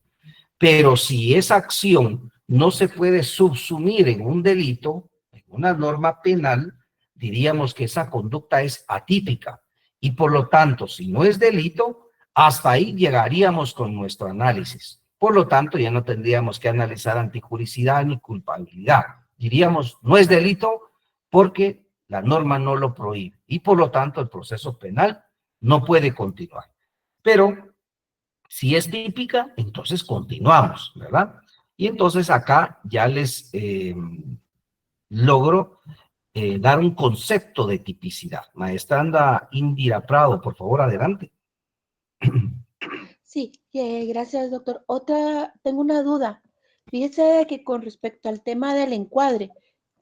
Pero si esa acción no se puede subsumir en un delito, en una norma penal, diríamos que esa conducta es atípica. Y por lo tanto, si no es delito, hasta ahí llegaríamos con nuestro análisis. Por lo tanto, ya no tendríamos que analizar antijuricidad ni culpabilidad. Diríamos, no es delito porque la norma no lo prohíbe. Y por lo tanto, el proceso penal no puede continuar. Pero si es típica, entonces continuamos, ¿verdad? Y entonces acá ya les logro dar un concepto de tipicidad. Maestranda Indira Prado, por favor, adelante. Sí, gracias, doctor. Tengo una duda. Fíjese que con respecto al tema del encuadre,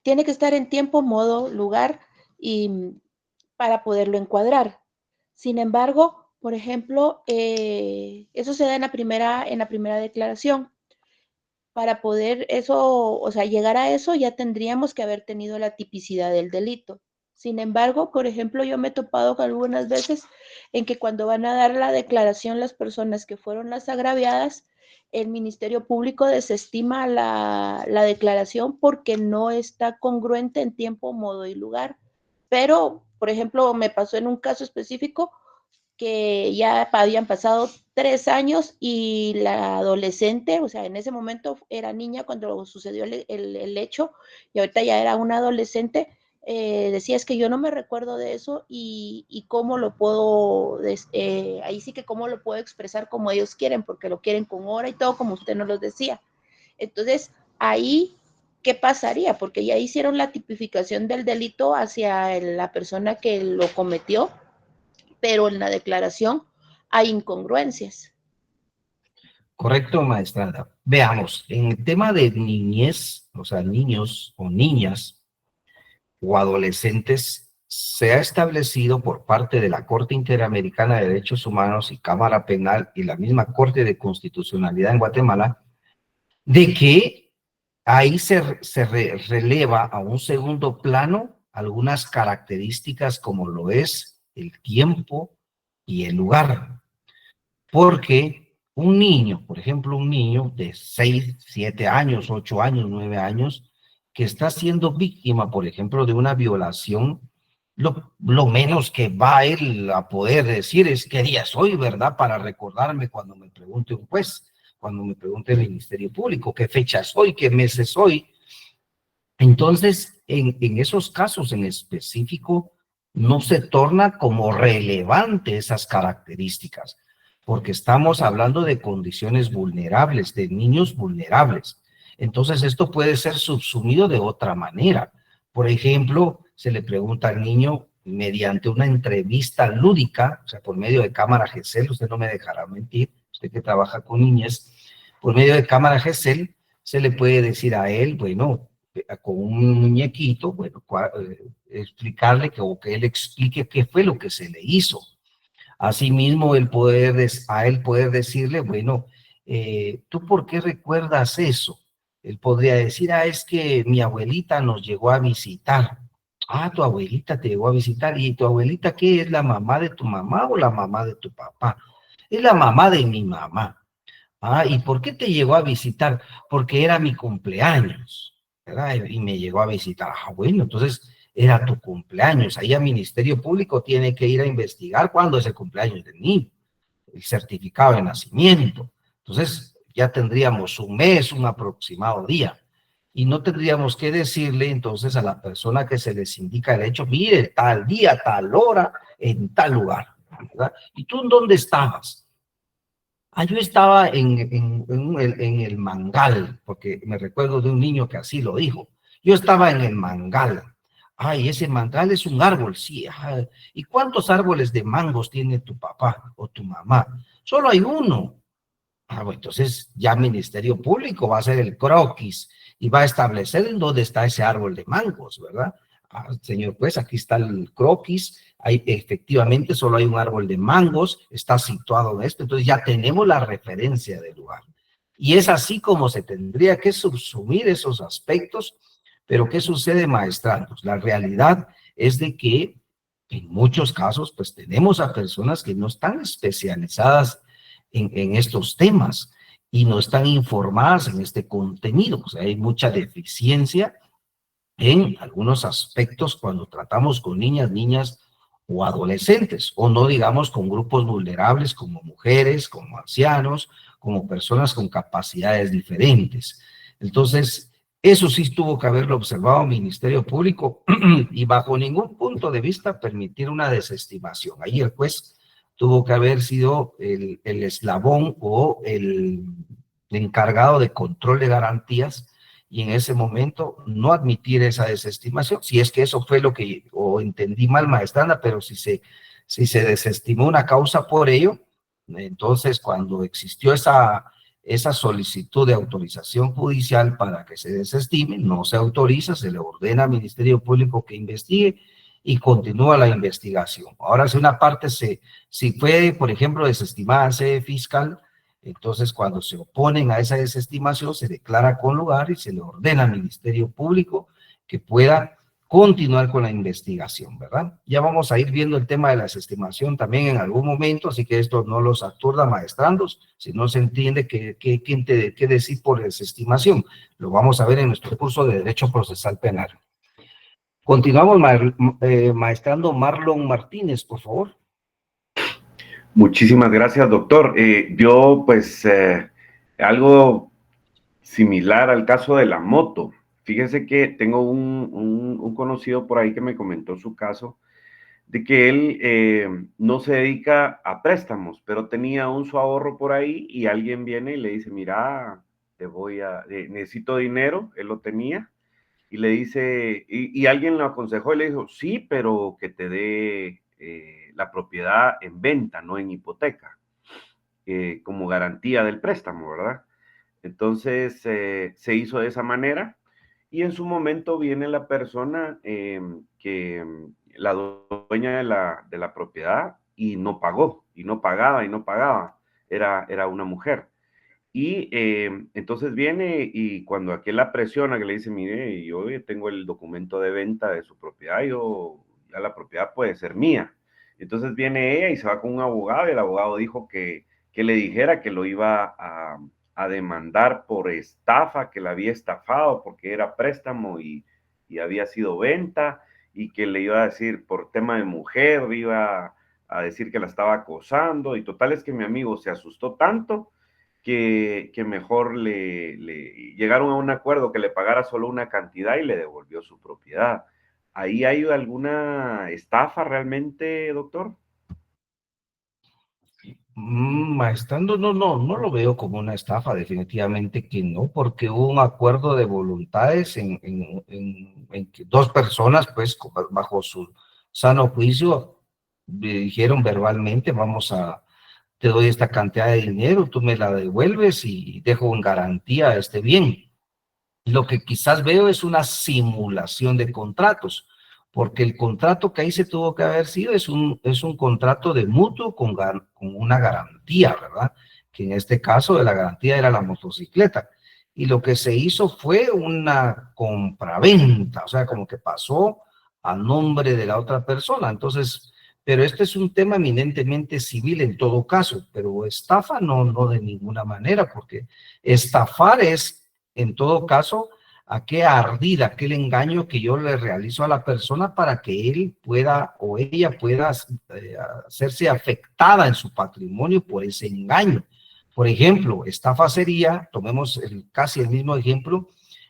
tiene que estar en tiempo, modo, lugar y para poderlo encuadrar. Sin embargo, por ejemplo, eso se da en la primera declaración. Para poder eso, o sea, llegar a eso, ya tendríamos que haber tenido la tipicidad del delito. Sin embargo, por ejemplo, yo me he topado con algunas veces en que cuando van a dar la declaración las personas que fueron las agraviadas, el Ministerio Público desestima la declaración porque no está congruente en tiempo, modo y lugar. Pero, por ejemplo, me pasó en un caso específico que ya habían pasado 3 años y la adolescente, o sea, en ese momento era niña cuando sucedió el hecho y ahorita ya era una adolescente, decía es que yo no me recuerdo de eso y cómo lo puedo, ahí sí que cómo lo puedo expresar como ellos quieren, porque lo quieren con hora y todo, como usted nos lo decía. Entonces, ahí ¿qué pasaría? Porque ya hicieron la tipificación del delito hacia la persona que lo cometió, pero en la declaración hay incongruencias. Correcto, maestra. Veamos, en el tema de niñez, o sea, niños o niñas o adolescentes, se ha establecido por parte de la Corte Interamericana de Derechos Humanos y Cámara Penal y la misma Corte de Constitucionalidad en Guatemala, de que ahí releva a un segundo plano algunas características como lo es el tiempo y el lugar. Porque un niño, por ejemplo, un niño de 6, 7 años, 8 años, 9 años, que está siendo víctima, por ejemplo, de una violación, lo menos que va él a poder decir es qué día soy, ¿verdad? Para recordarme cuando me pregunte un juez, cuando me pregunte el Ministerio Público, qué fecha soy, qué meses soy. Entonces, en esos casos en específico, no se torna como relevante esas características, porque estamos hablando de condiciones vulnerables, de niños vulnerables. Entonces, esto puede ser subsumido de otra manera. Por ejemplo, se le pregunta al niño mediante una entrevista lúdica, o sea, por medio de cámara GESEL, usted no me dejará mentir, usted que trabaja con niñas, por medio de cámara GESEL, se le puede decir a él, bueno, con un muñequito, bueno, explicarle o que él explique qué fue lo que se le hizo. Asimismo, a él poder decirle, bueno, ¿tú por qué recuerdas eso? Él podría decir, es que mi abuelita nos llegó a visitar. Tu abuelita te llegó a visitar. ¿Y tu abuelita qué es, la mamá de tu mamá o la mamá de tu papá? Es la mamá de mi mamá. ¿Y por qué te llegó a visitar? Porque era mi cumpleaños, ¿verdad? Y me llegó a visitar. Bueno, entonces era tu cumpleaños. Ahí el Ministerio Público tiene que ir a investigar cuándo es el cumpleaños del niño, el certificado de nacimiento. Entonces ya tendríamos un mes, un aproximado día. Y no tendríamos que decirle entonces a la persona que se les indica el hecho, mire, tal día, tal hora, en tal lugar, ¿verdad? ¿Y tú en dónde estabas? Yo estaba en el mangal, porque me recuerdo de un niño que así lo dijo. Yo estaba en el mangal. Ese mangal es un árbol, sí. ¿Y cuántos árboles de mangos tiene tu papá o tu mamá? Solo hay uno. Bueno, entonces ya Ministerio Público va a hacer el croquis y va a establecer en dónde está ese árbol de mangos, ¿verdad? Señor juez, aquí está el croquis, efectivamente solo hay un árbol de mangos, está situado en esto, entonces ya tenemos la referencia del lugar. Y es así como se tendría que subsumir esos aspectos, pero ¿qué sucede, maestranos? La realidad es de que en muchos casos, pues tenemos a personas que no están especializadas en estos temas y no están informadas en este contenido. O sea, hay mucha deficiencia en algunos aspectos cuando tratamos con niñas o adolescentes, o no digamos con grupos vulnerables como mujeres, como ancianos, como personas con capacidades diferentes. Entonces, eso sí tuvo que haberlo observado el Ministerio Público y bajo ningún punto de vista permitir una desestimación. Ahí el juez tuvo que haber sido el eslabón o el encargado de control de garantías y en ese momento no admitir esa desestimación, si es que eso fue lo que, o entendí mal, maestrana, pero si se desestimó una causa por ello, entonces cuando existió esa solicitud de autorización judicial para que se desestime, no se autoriza, se le ordena al Ministerio Público que investigue y continúa la investigación. Ahora, si una parte si fue, por ejemplo, desestimada en sede fiscal, entonces cuando se oponen a esa desestimación se declara con lugar y se le ordena al Ministerio Público que pueda continuar con la investigación, ¿verdad? Ya vamos a ir viendo el tema de la desestimación también en algún momento, así que esto no los aturda maestrandos, si no se entiende qué decir por desestimación. Lo vamos a ver en nuestro curso de Derecho Procesal Penal. Continuamos, maestrando Marlon Martínez, por favor. Muchísimas gracias, doctor. Yo, pues, algo similar al caso de la moto. Fíjese que tengo un conocido por ahí que me comentó su caso, de que él no se dedica a préstamos, pero tenía un su ahorro por ahí y alguien viene y le dice, mira, necesito dinero, él lo tenía, y le dice, y alguien lo aconsejó y le dijo, sí, pero que te dé la propiedad en venta, no en hipoteca, como garantía del préstamo, ¿verdad? Entonces se hizo de esa manera y en su momento viene la persona la dueña de la propiedad y no pagó, y no pagaba, y no pagaba. Era una mujer. Y entonces viene y cuando aquel la presiona, que le dice, mire, yo tengo el documento de venta de su propiedad, ya la propiedad puede ser mía. Entonces viene ella y se va con un abogado y el abogado dijo que le dijera que lo iba a demandar por estafa, que la había estafado porque era préstamo y había sido venta y que le iba a decir por tema de mujer, iba a decir que la estaba acosando y total es que mi amigo se asustó tanto que mejor le llegaron a un acuerdo que le pagara solo una cantidad y le devolvió su propiedad. ¿Ahí hay alguna estafa realmente, doctor? Maestrando, no lo veo como una estafa, definitivamente que no, porque hubo un acuerdo de voluntades en que dos personas, pues, bajo su sano juicio, dijeron verbalmente, te doy esta cantidad de dinero, tú me la devuelves y dejo en garantía este bien. Lo que quizás veo es una simulación de contratos, porque el contrato que ahí se tuvo que haber sido es un contrato de mutuo con una garantía, ¿verdad? Que en este caso la garantía era la motocicleta. Y lo que se hizo fue una compraventa, o sea, como que pasó a nombre de la otra persona. Entonces, pero este es un tema eminentemente civil en todo caso, pero estafa no de ninguna manera, porque estafar es, en todo caso, aquel ardid, aquel engaño que yo le realizo a la persona para que él pueda o ella pueda hacerse afectada en su patrimonio por ese engaño. Por ejemplo, estafa sería, tomemos casi el mismo ejemplo,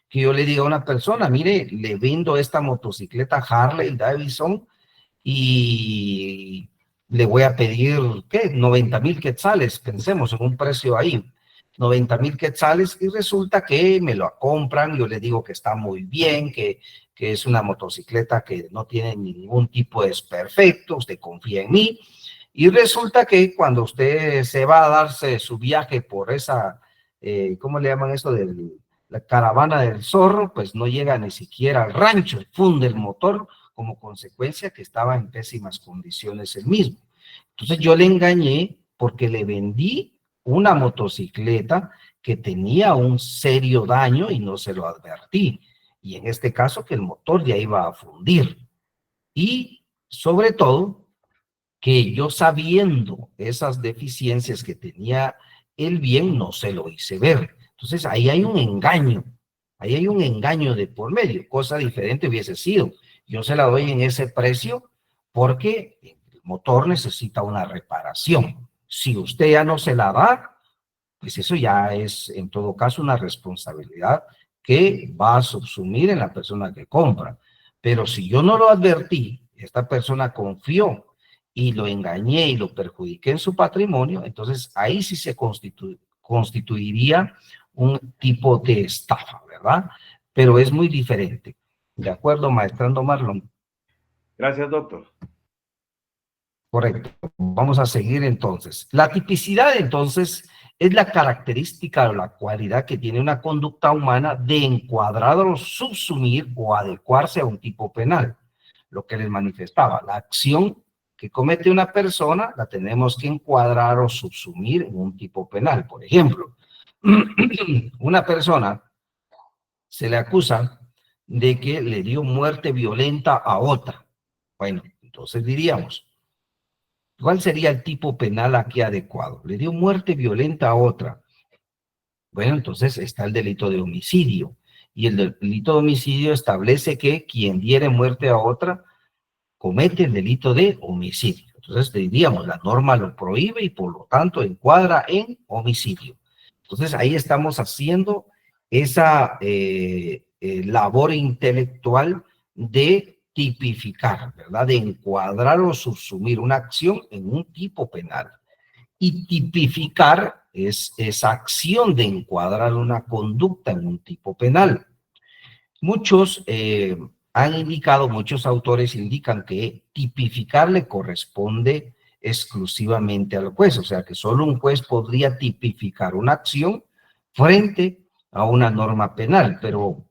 que yo le diga a una persona, mire, le vendo esta motocicleta Harley Davidson y le voy a pedir, ¿qué? 90,000 quetzales, pensemos en un precio ahí, 90,000 quetzales, y resulta que me lo compran, yo le digo que está muy bien, que es una motocicleta que no tiene ningún tipo de desperfecto, usted confía en mí, y resulta que cuando usted se va a darse su viaje por esa, ¿cómo le llaman eso? La caravana del zorro, pues no llega ni siquiera al rancho, funde el motor, como consecuencia que estaba en pésimas condiciones el mismo. Entonces yo le engañé porque le vendí una motocicleta que tenía un serio daño y no se lo advertí. Y en este caso que el motor ya iba a fundir. Y sobre todo que yo sabiendo esas deficiencias que tenía el bien, no se lo hice ver. Entonces ahí hay un engaño. Ahí hay un engaño de por medio. Cosa diferente hubiese sido. Yo se la doy en ese precio porque el motor necesita una reparación. Si usted ya no se la da, pues eso ya es en todo caso una responsabilidad que va a subsumir en la persona que compra. Pero si yo no lo advertí, esta persona confió y lo engañé y lo perjudiqué en su patrimonio, entonces ahí sí se constituiría un tipo de estafa, ¿verdad? Pero es muy diferente. ¿De acuerdo, maestrando Marlon? Gracias, doctor. Correcto. Vamos a seguir entonces. La tipicidad, entonces, es la característica o la cualidad que tiene una conducta humana de encuadrar o subsumir o adecuarse a un tipo penal. Lo que les manifestaba, la acción que comete una persona la tenemos que encuadrar o subsumir en un tipo penal. Por ejemplo, una persona se le acusa de que le dio muerte violenta a otra. Bueno, entonces diríamos, ¿cuál sería el tipo penal aquí adecuado? Le dio muerte violenta a otra. Bueno, entonces está el delito de homicidio. Y el delito de homicidio establece que quien diere muerte a otra comete el delito de homicidio. Entonces diríamos, la norma lo prohíbe y por lo tanto encuadra en homicidio. Entonces ahí estamos haciendo esa labor intelectual de tipificar, ¿verdad? De encuadrar o subsumir una acción en un tipo penal. Y tipificar es esa acción de encuadrar una conducta en un tipo penal. Muchos muchos autores indican que tipificar le corresponde exclusivamente al juez, o sea que solo un juez podría tipificar una acción frente a una norma penal, pero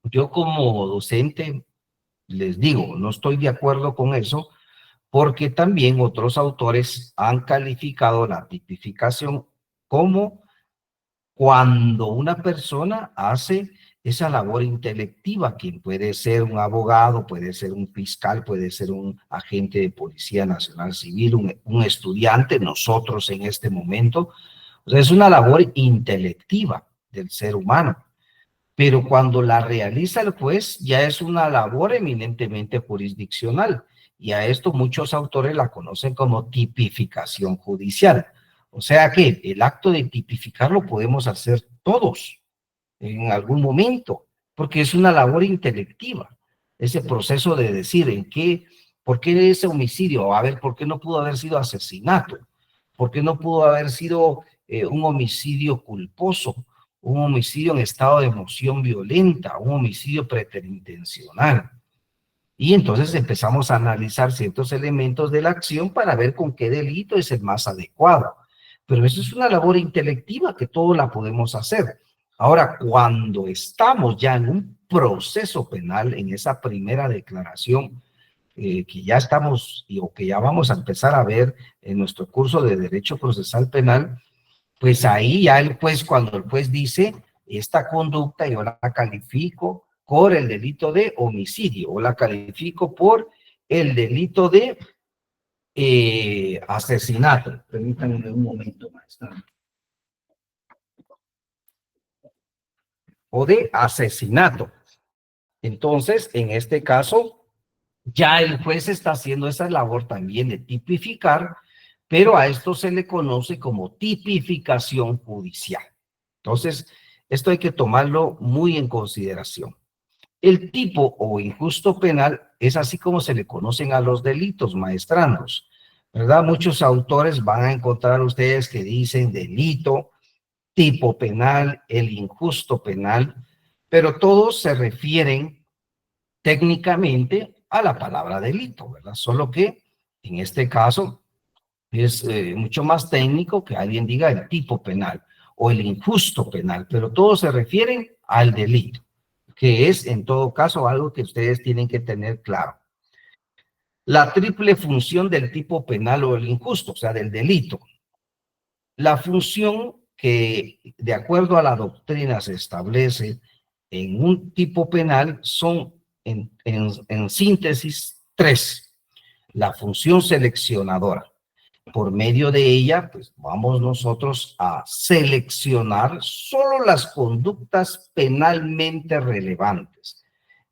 yo como docente les digo, no estoy de acuerdo con eso, porque también otros autores han calificado la tipificación como cuando una persona hace esa labor intelectiva, quien puede ser un abogado, puede ser un fiscal, puede ser un agente de Policía Nacional Civil, un estudiante, nosotros en este momento. O sea, es una labor intelectiva del ser humano. Pero cuando la realiza el juez, ya es una labor eminentemente jurisdiccional. Y a esto muchos autores la conocen como tipificación judicial. O sea que el acto de tipificar lo podemos hacer todos en algún momento, porque es una labor intelectiva. Ese proceso de decir por qué ese homicidio, a ver, ¿por qué no pudo haber sido asesinato? ¿Por qué no pudo haber sido un homicidio culposo? Un homicidio en estado de emoción violenta, un homicidio preterintencional. Y entonces empezamos a analizar ciertos elementos de la acción para ver con qué delito es el más adecuado. Pero eso es una labor intelectiva que todos la podemos hacer. Ahora, cuando estamos ya en un proceso penal, en esa primera declaración que ya estamos o que ya vamos a empezar a ver en nuestro curso de Derecho Procesal Penal, pues ahí ya el juez, cuando el juez dice, esta conducta yo la califico por el delito de homicidio o la califico por el delito de asesinato. Permítanme un momento, maestra. O de asesinato. Entonces, en este caso, ya el juez está haciendo esa labor también de tipificar, pero a esto se le conoce como tipificación judicial. Entonces, esto hay que tomarlo muy en consideración. El tipo o injusto penal es así como se le conocen a los delitos, maestrandos, ¿verdad? Muchos autores van a encontrar ustedes que dicen delito, tipo penal, el injusto penal, pero todos se refieren técnicamente a la palabra delito, ¿verdad? Solo que en este caso es mucho más técnico que alguien diga el tipo penal o el injusto penal, pero todos se refieren al delito, que es en todo caso algo que ustedes tienen que tener claro. La triple función del tipo penal o el injusto, o sea, del delito. La función que de acuerdo a la doctrina se establece en un tipo penal son en síntesis tres. La función seleccionadora. Por medio de ella, pues vamos nosotros a seleccionar solo las conductas penalmente relevantes,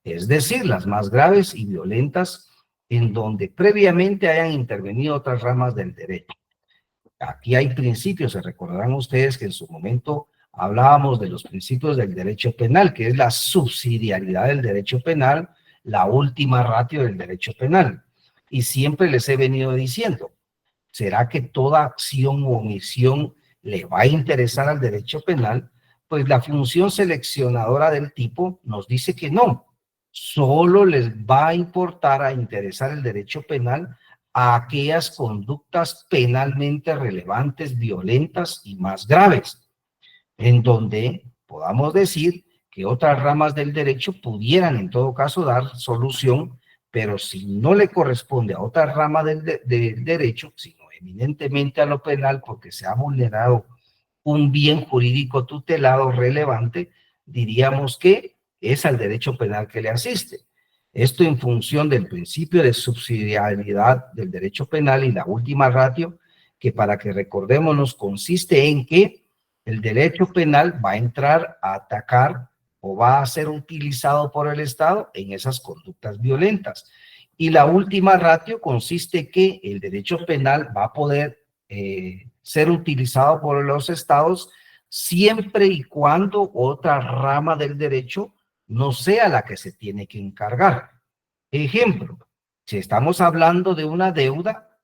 es decir, las más graves y violentas en donde previamente hayan intervenido otras ramas del derecho. Aquí hay principios, se recordarán ustedes que en su momento hablábamos de los principios del derecho penal, que es la subsidiariedad del derecho penal, la última ratio del derecho penal. Y siempre les he venido diciendo, ¿será que toda acción o omisión le va a interesar al derecho penal? Pues la función seleccionadora del tipo nos dice que no. Solo les va a importar a interesar el derecho penal a aquellas conductas penalmente relevantes, violentas y más graves, en donde podamos decir que otras ramas del derecho pudieran en todo caso dar solución, pero si no le corresponde a otra rama del derecho, sino eminentemente a lo penal porque se ha vulnerado un bien jurídico tutelado relevante, diríamos que es al derecho penal que le asiste. Esto en función del principio de subsidiariedad del derecho penal y la última ratio, que para que recordémonos consiste en que el derecho penal va a entrar a atacar o va a ser utilizado por el Estado en esas conductas violentas. Y la última ratio consiste que el derecho penal va a poder ser utilizado por los estados siempre y cuando otra rama del derecho no sea la que se tiene que encargar. Ejemplo, si estamos hablando de una deuda,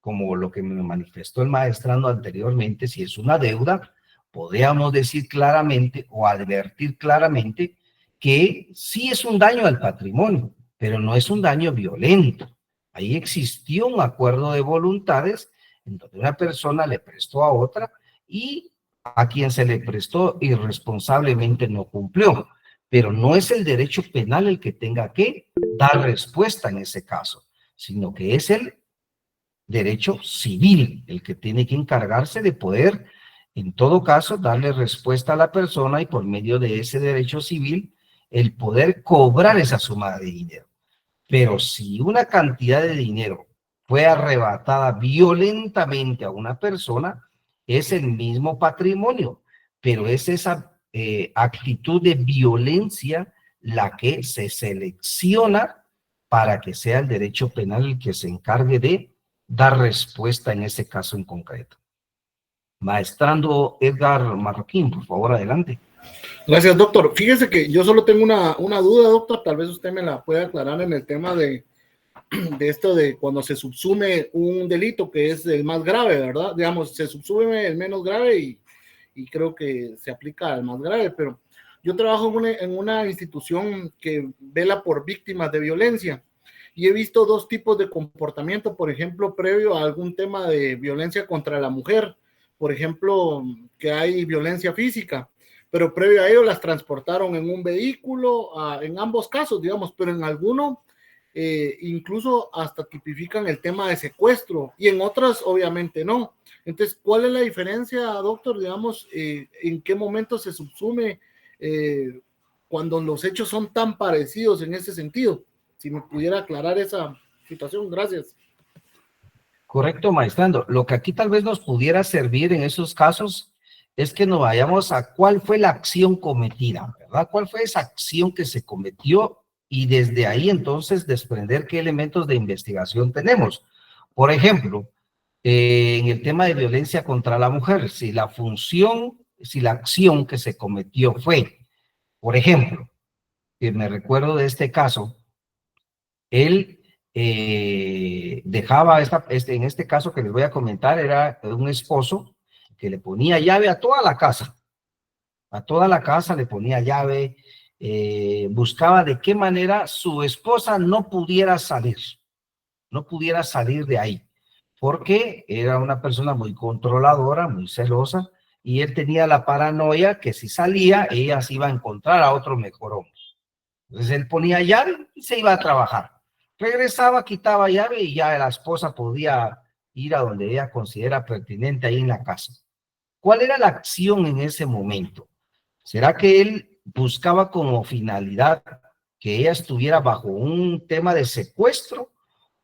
como lo que me manifestó el maestrando anteriormente, si es una deuda, podríamos decir claramente o advertir claramente que sí es un daño al patrimonio, pero no es un daño violento. Ahí existió un acuerdo de voluntades en donde una persona le prestó a otra y a quien se le prestó irresponsablemente no cumplió. Pero no es el derecho penal el que tenga que dar respuesta en ese caso, sino que es el derecho civil el que tiene que encargarse de poder, en todo caso, darle respuesta a la persona y por medio de ese derecho civil, el poder cobrar esa suma de dinero. Pero si una cantidad de dinero fue arrebatada violentamente a una persona, es el mismo patrimonio, pero es esa actitud de violencia la que se selecciona para que sea el derecho penal el que se encargue de dar respuesta en ese caso en concreto. Maestrando Edgar Marroquín, por favor, adelante. Gracias, doctor. Fíjese que yo solo tengo una duda, doctor, tal vez usted me la pueda aclarar en el tema de esto de cuando se subsume un delito que es el más grave, ¿verdad? Digamos, se subsume el menos grave y creo que se aplica al más grave, pero yo trabajo en una institución que vela por víctimas de violencia y he visto dos tipos de comportamiento, por ejemplo, previo a algún tema de violencia contra la mujer, por ejemplo, que hay violencia física, pero previo a ello las transportaron en un vehículo, en ambos casos, digamos, pero en alguno incluso hasta tipifican el tema de secuestro y en otras obviamente no. Entonces, ¿cuál es la diferencia, doctor? Digamos, ¿en qué momento se subsume cuando los hechos son tan parecidos en ese sentido? Si me pudiera aclarar esa situación, gracias. Correcto, maestrando. Lo que aquí tal vez nos pudiera servir en esos casos es que nos vayamos a cuál fue la acción cometida, ¿verdad? ¿Cuál fue esa acción que se cometió? Y desde ahí entonces desprender qué elementos de investigación tenemos. Por ejemplo, en el tema de violencia contra la mujer, si la acción que se cometió fue, por ejemplo, que me recuerdo de este caso, él dejaba, en este caso que les voy a comentar, era un esposo que le ponía llave a toda la casa le ponía llave, buscaba de qué manera su esposa no pudiera salir de ahí, porque era una persona muy controladora, muy celosa, y él tenía la paranoia que si salía, ella se iba a encontrar a otro mejor hombre. Entonces él ponía llave y se iba a trabajar. Regresaba, quitaba llave y ya la esposa podía ir a donde ella considera pertinente ahí en la casa. ¿Cuál era la acción en ese momento? ¿Será que él buscaba como finalidad que ella estuviera bajo un tema de secuestro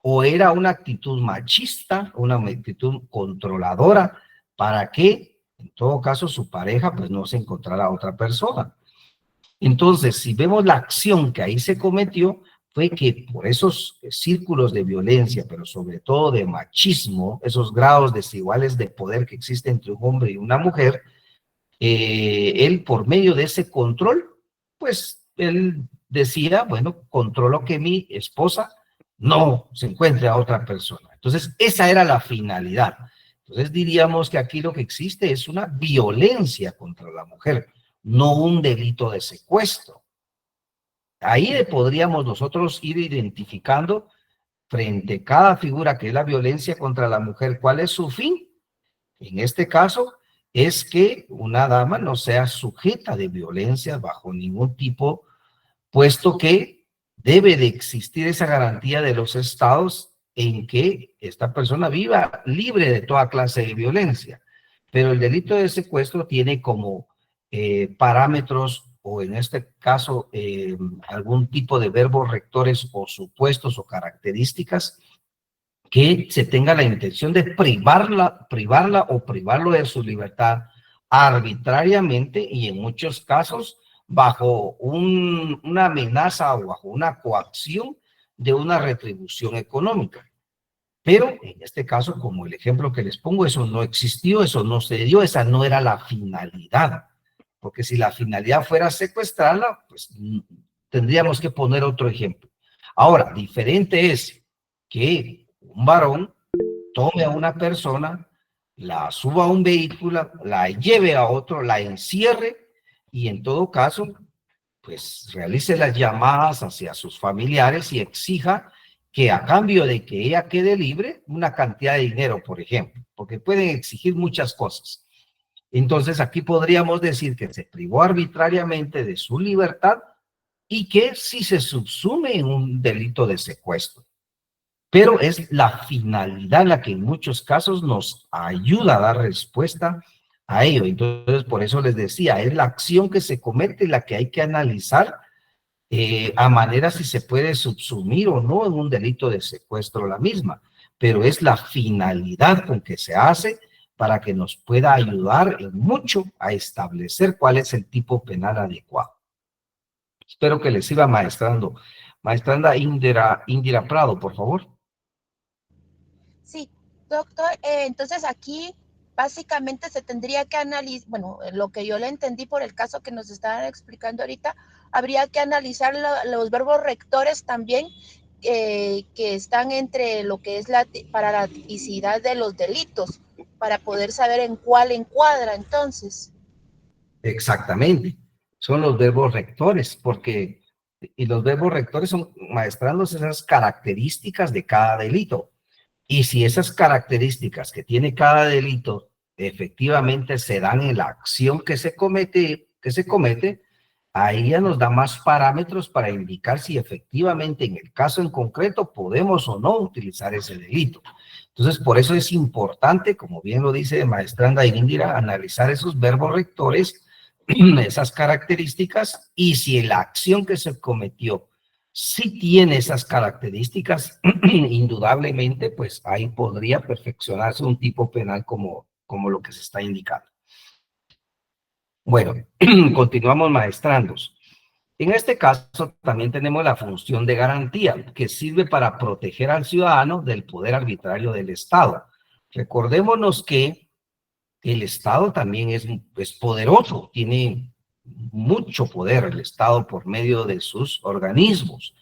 o era una actitud machista, una actitud controladora para que, en todo caso, su pareja pues no se encontrara a otra persona? Entonces, si vemos la acción que ahí se cometió, fue que por esos círculos de violencia, pero sobre todo de machismo, esos grados desiguales de poder que existen entre un hombre y una mujer, él por medio de ese control, pues él decía, bueno, controlo que mi esposa no se encuentre a otra persona. Entonces, esa era la finalidad. Entonces diríamos que aquí lo que existe es una violencia contra la mujer, no un delito de secuestro. Ahí podríamos nosotros ir identificando frente a cada figura que es la violencia contra la mujer, ¿cuál es su fin? En este caso, es que una dama no sea sujeta de violencia bajo ningún tipo, puesto que debe de existir esa garantía de los estados en que esta persona viva libre de toda clase de violencia. Pero el delito de secuestro tiene como parámetros, o en este caso algún tipo de verbos rectores o supuestos o características que se tenga la intención de privarla o privarlo de su libertad arbitrariamente y en muchos casos bajo una amenaza o bajo una coacción de una retribución económica. Pero en este caso, como el ejemplo que les pongo, eso no existió, eso no se dio, esa no era la finalidad. Porque si la finalidad fuera secuestrarla, pues tendríamos que poner otro ejemplo. Ahora, diferente es que un varón tome a una persona, la suba a un vehículo, la lleve a otro, la encierre y en todo caso, pues realice las llamadas hacia sus familiares y exija que a cambio de que ella quede libre, una cantidad de dinero, por ejemplo, porque pueden exigir muchas cosas. Entonces aquí podríamos decir que se privó arbitrariamente de su libertad y que sí se subsume en un delito de secuestro. Pero es la finalidad la que en muchos casos nos ayuda a dar respuesta a ello. Entonces, por eso les decía, es la acción que se comete la que hay que analizar a manera si se puede subsumir o no en un delito de secuestro la misma. Pero es la finalidad con que se hace para que nos pueda ayudar en mucho a establecer cuál es el tipo penal adecuado. Espero que les siga maestrando. Maestranda Indira Prado, por favor. Sí, doctor, entonces aquí básicamente se tendría que analizar, bueno, lo que yo le entendí por el caso que nos estaban explicando ahorita, habría que analizar los verbos rectores también que están entre lo que es para la tipicidad de los delitos, para poder saber en cuál encuadra entonces. Exactamente, son los verbos rectores, porque y los verbos rectores son maestrando esas características de cada delito. Y si esas características que tiene cada delito efectivamente se dan en la acción que se comete, ahí ya nos da más parámetros para indicar si efectivamente en el caso en concreto podemos o no utilizar ese delito. Entonces, por eso es importante, como bien lo dice maestranda Indira, analizar esos verbos rectores, esas características, y si la acción que se cometió si tiene esas características, indudablemente, pues ahí podría perfeccionarse un tipo penal como lo que se está indicando. Bueno, continuamos maestrandos. En este caso también tenemos la función de garantía, que sirve para proteger al ciudadano del poder arbitrario del Estado. Recordémonos que el Estado también es poderoso, tiene mucho poder el Estado por medio de sus organismos.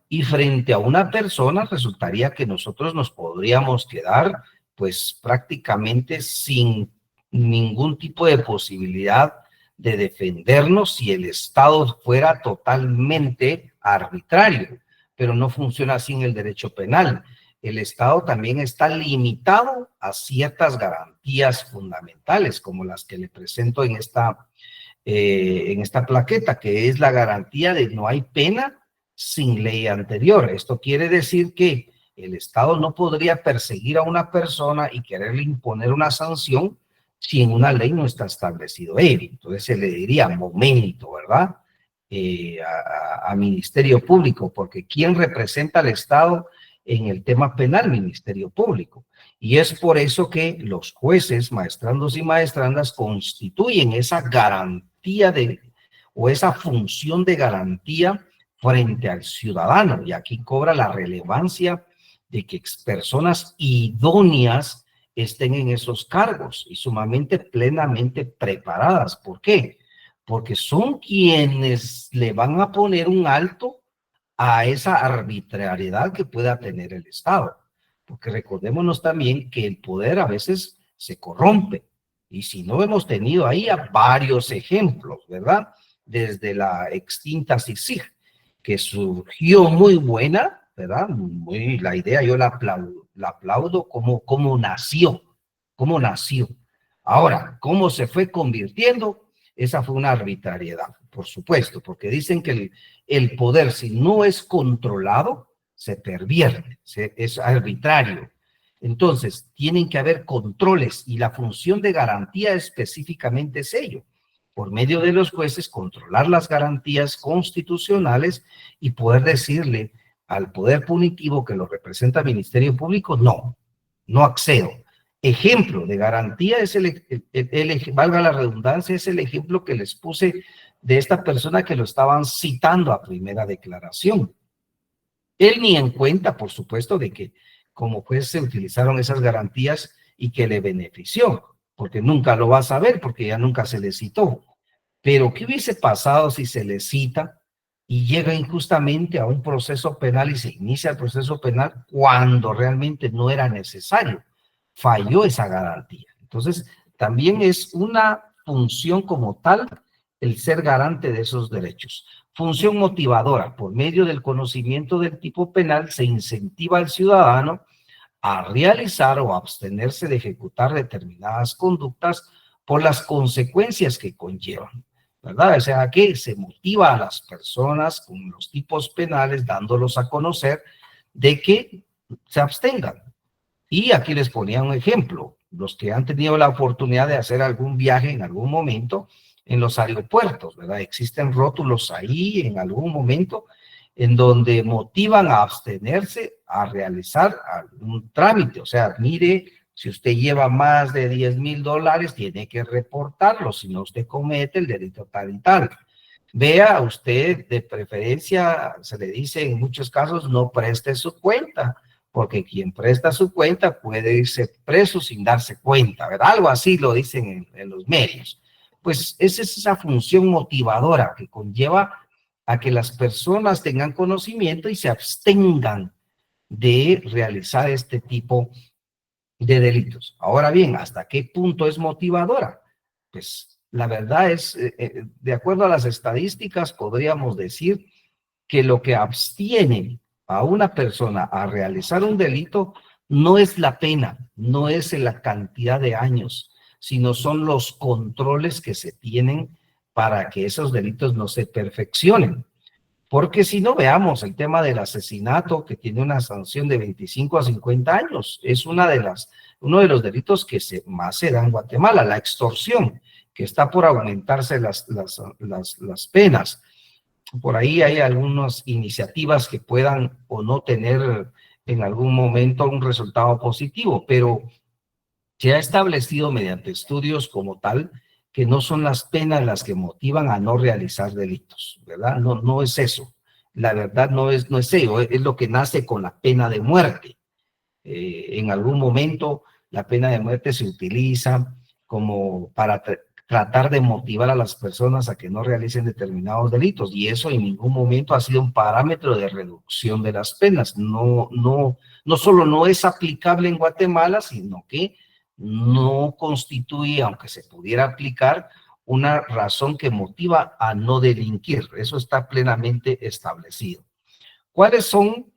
Y frente a una persona resultaría que nosotros nos podríamos quedar pues prácticamente sin ningún tipo de posibilidad de defendernos si el Estado fuera totalmente arbitrario, pero no funciona así en el derecho penal. El Estado también está limitado a ciertas garantías fundamentales, como las que le presento en esta plaqueta, que es la garantía de no hay pena sin ley anterior. Esto quiere decir que el Estado no podría perseguir a una persona y quererle imponer una sanción si en una ley no está establecido ello. Entonces se le diría momento, ¿verdad? A Ministerio Público, porque ¿quién representa al Estado en el tema penal? Ministerio Público. Y es por eso que los jueces, maestrandos y maestrandas constituyen esa garantía o esa función de garantía frente al ciudadano. Y aquí cobra la relevancia de que personas idóneas estén en esos cargos y sumamente plenamente preparadas. ¿Por qué? Porque son quienes le van a poner un alto a esa arbitrariedad que pueda tener el Estado. Porque recordémonos también que el poder a veces se corrompe. Y si no, hemos tenido ahí varios ejemplos, ¿verdad? Desde la extinta CICIG, que surgió muy buena, ¿verdad? La idea yo la aplaudo como nació. Ahora, ¿cómo se fue convirtiendo? Esa fue una arbitrariedad, por supuesto, porque dicen que el poder, si no es controlado, se pervierte, es arbitrario. Entonces, tienen que haber controles y la función de garantía específicamente es ello. Por medio de los jueces, controlar las garantías constitucionales y poder decirle al poder punitivo que lo representa el Ministerio Público, no accedo. Ejemplo de garantía es valga la redundancia, es el ejemplo que les puse de esta persona que lo estaban citando a primera declaración. Él ni en cuenta, por supuesto, de que como juez se utilizaron esas garantías y que le benefició, porque nunca lo va a saber, porque ya nunca se le citó. Pero ¿qué hubiese pasado si se le cita y llega injustamente a un proceso penal y se inicia el proceso penal cuando realmente no era necesario. Falló esa garantía. Entonces, también es una función como tal el ser garante de esos derechos. Función motivadora. Por medio del conocimiento del tipo penal se incentiva al ciudadano a realizar o abstenerse de ejecutar determinadas conductas por las consecuencias que conllevan, ¿verdad? O sea, que se motiva a las personas con los tipos penales dándolos a conocer de que se abstengan. Y aquí les ponía un ejemplo, los que han tenido la oportunidad de hacer algún viaje en algún momento en los aeropuertos, ¿verdad? Existen rótulos ahí en algún momento en donde motivan a abstenerse a realizar algún trámite. O sea, mire, si usted lleva más de $10,000, tiene que reportarlo, si no usted comete el delito tal y tal. Vea, usted de preferencia, se le dice en muchos casos, no preste su cuenta, porque quien presta su cuenta puede irse preso sin darse cuenta, ¿verdad? Algo así lo dicen en los medios. Pues esa es esa función motivadora que conlleva a que las personas tengan conocimiento y se abstengan de realizar este tipo de delitos. Ahora bien, ¿hasta qué punto es motivadora? Pues la verdad es, de acuerdo a las estadísticas, podríamos decir que lo que abstiene a una persona a realizar un delito no es la pena, no es la cantidad de años, sino son los controles que se tienen para que esos delitos no se perfeccionen. Porque si no, veamos el tema del asesinato, que tiene una sanción de 25 a 50 años. Es uno de los delitos que más se da en Guatemala. La extorsión, que está por aumentarse las penas. Por ahí hay algunas iniciativas que puedan o no tener en algún momento un resultado positivo, pero se ha establecido mediante estudios como tal que no son las penas las que motivan a no realizar delitos, ¿verdad? No es eso. La verdad no es ello, es lo que nace con la pena de muerte. En algún momento la pena de muerte se utiliza como para tratar de motivar a las personas a que no realicen determinados delitos, y eso en ningún momento ha sido un parámetro de reducción de las penas. No solo no es aplicable en Guatemala, sino que no constituye, aunque se pudiera aplicar, una razón que motiva a no delinquir. Eso está plenamente establecido. ¿Cuáles son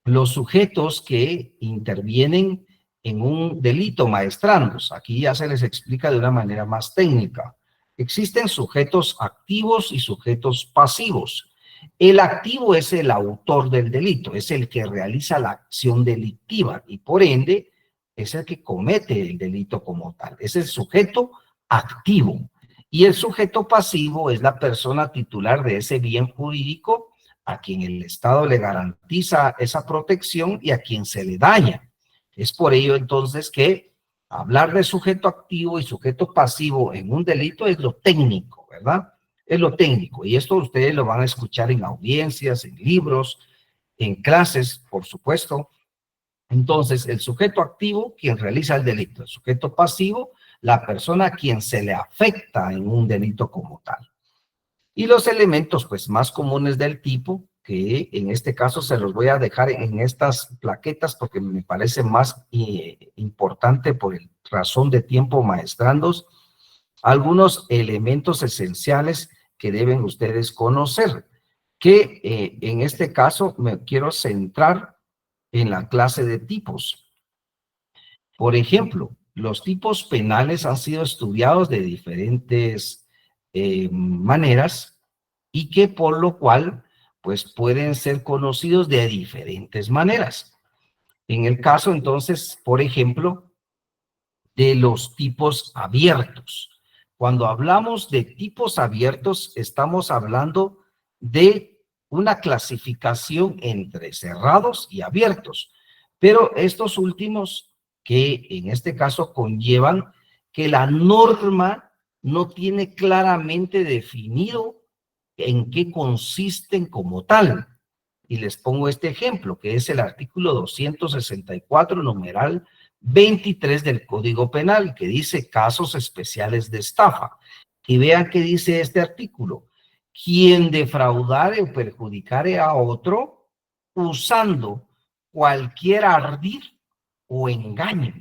los sujetos que intervienen en un delito, maestrandos? Aquí ya se les explica de una manera más técnica. Existen sujetos activos y sujetos pasivos. El activo es el autor del delito, es el que realiza la acción delictiva y por ende es el que comete el delito como tal. Es el sujeto activo. Y el sujeto pasivo es la persona titular de ese bien jurídico a quien el Estado le garantiza esa protección y a quien se le daña. Es por ello entonces que hablar de sujeto activo y sujeto pasivo en un delito es lo técnico, ¿verdad? Es lo técnico. Y esto ustedes lo van a escuchar en audiencias, en libros, en clases, por supuesto. Entonces, el sujeto activo, quien realiza el delito. El sujeto pasivo, la persona a quien se le afecta en un delito como tal. Y los elementos, pues, más comunes del tipo, que en este caso se los voy a dejar en estas plaquetas porque me parece más importante por razón de tiempo, maestrandos, algunos elementos esenciales que deben ustedes conocer, que en este caso me quiero centrar en la clase de tipos. Por ejemplo, los tipos penales han sido estudiados de diferentes maneras y que por lo cual pues pueden ser conocidos de diferentes maneras. En el caso entonces, por ejemplo, de los tipos abiertos. Cuando hablamos de tipos abiertos, estamos hablando de una clasificación entre cerrados y abiertos, pero estos últimos que en este caso conllevan que la norma no tiene claramente definido en qué consisten como tal. Y les pongo este ejemplo, que es el artículo 264, numeral 23 del Código Penal, que dice casos especiales de estafa. Y vean qué dice este artículo. quien defraudare o perjudicare a otro usando cualquier ardid o engaño.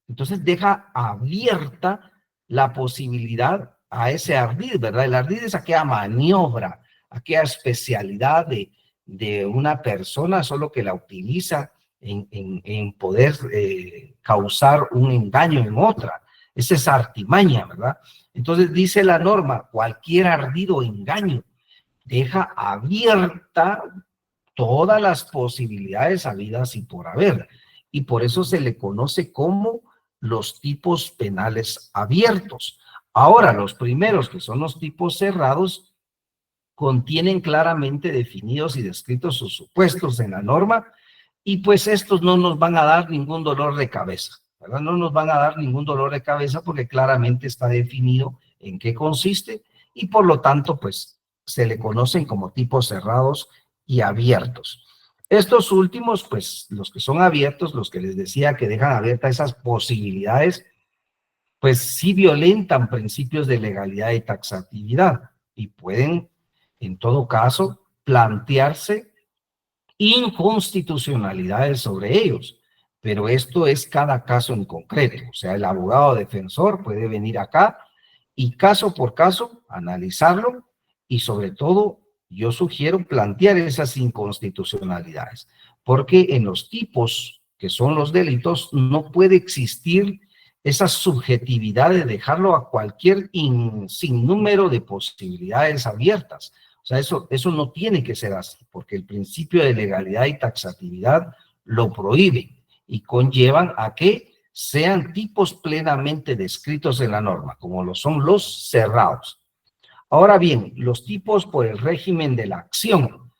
Entonces deja abierta la posibilidad a ese ardid, ¿verdad? El ardid es aquella maniobra, aquella especialidad de una persona solo que la utiliza en poder causar un engaño en otra. Esa es artimaña, ¿verdad? Entonces dice la norma, cualquier ardid o engaño deja abierta todas las posibilidades habidas y por haber. Y por eso se le conoce como los tipos penales abiertos. Ahora, los primeros, que son los tipos cerrados, contienen claramente definidos y descritos sus supuestos en la norma, y pues estos no nos van a dar ningún dolor de cabeza, ¿verdad? No nos van a dar ningún dolor de cabeza porque claramente está definido en qué consiste, y por lo tanto, pues, se le conocen como tipos cerrados y abiertos. Estos últimos, pues, los que son abiertos, los que les decía que dejan abiertas esas posibilidades, pues sí violentan principios de legalidad y taxatividad y pueden, en todo caso, plantearse inconstitucionalidades sobre ellos. Pero esto es cada caso en concreto. O sea, el abogado defensor puede venir acá y caso por caso analizarlo y sobre todo yo sugiero plantear esas inconstitucionalidades, porque en los tipos que son los delitos no puede existir esa subjetividad de dejarlo a cualquier sinnúmero de posibilidades abiertas. O sea, eso no tiene que ser así, porque el principio de legalidad y taxatividad lo prohíben y conllevan a que sean tipos plenamente descritos en la norma, como lo son los cerrados. Ahora bien, los tipos por el régimen de la acción.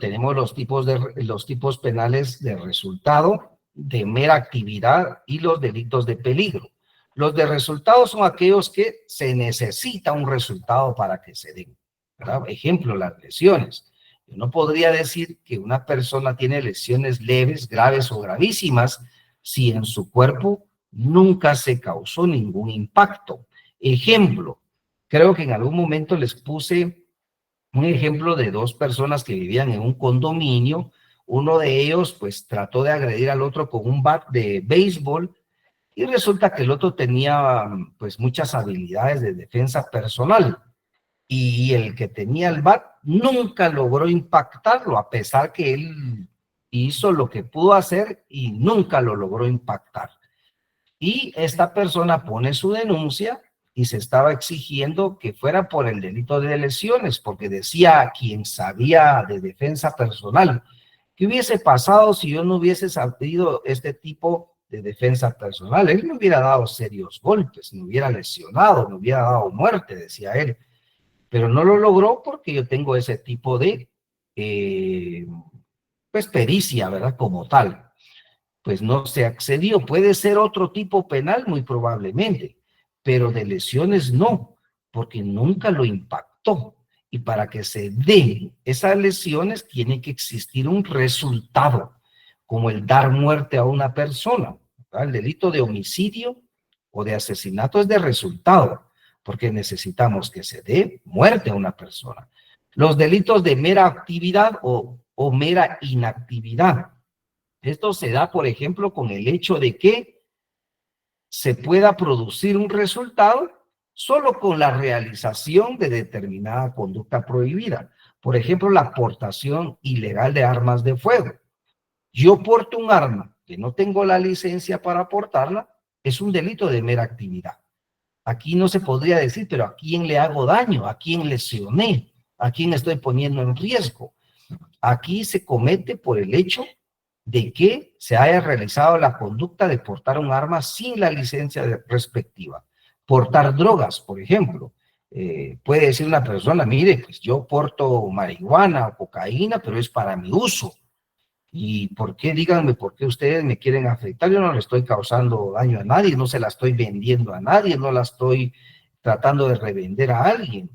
Tenemos los tipos penales de resultado, de mera actividad y los delitos de peligro. Los de resultado son aquellos que se necesita un resultado para que se den, ¿verdad? Ejemplo, las lesiones. Yo no podría decir que una persona tiene lesiones leves, graves o gravísimas si en su cuerpo nunca se causó ningún impacto. Ejemplo, creo que en algún momento les puse un ejemplo de dos personas que vivían en un condominio. Uno de ellos pues trató de agredir al otro con un bat de béisbol y resulta que el otro tenía pues muchas habilidades de defensa personal y el que tenía el bat nunca logró impactarlo a pesar que él hizo lo que pudo hacer y nunca lo logró impactar. Y esta persona pone su denuncia y se estaba exigiendo que fuera por el delito de lesiones, porque decía quien sabía de defensa personal, ¿qué hubiese pasado si yo no hubiese sabido este tipo de defensa personal? Él me hubiera dado serios golpes, me hubiera lesionado, me hubiera dado muerte, decía él, pero no lo logró porque yo tengo ese tipo de pues pericia, ¿verdad? Como tal. Pues no se accedió. Puede ser otro tipo penal, muy probablemente, pero de lesiones no, porque nunca lo impactó. Y para que se den esas lesiones tiene que existir un resultado, como el dar muerte a una persona, ¿verdad? El delito de homicidio o de asesinato es de resultado, porque necesitamos que se dé muerte a una persona. Los delitos de mera actividad o mera inactividad. Esto se da, por ejemplo, con el hecho de que se pueda producir un resultado solo con la realización de determinada conducta prohibida. Por ejemplo, la portación ilegal de armas de fuego. Yo porto un arma que no tengo la licencia para portarla, es un delito de mera actividad. Aquí no se podría decir, pero ¿a quién le hago daño? ¿A quién lesioné? ¿A quién estoy poniendo en riesgo? Aquí se comete por el hecho de que se haya realizado la conducta de portar un arma sin la licencia respectiva. Portar drogas, por ejemplo. Puede decir una persona, mire, pues yo porto marihuana o cocaína, pero es para mi uso. ¿Y por qué? Díganme, ¿por qué ustedes me quieren afectar? Yo no le estoy causando daño a nadie, no se la estoy vendiendo a nadie, no la estoy tratando de revender a alguien.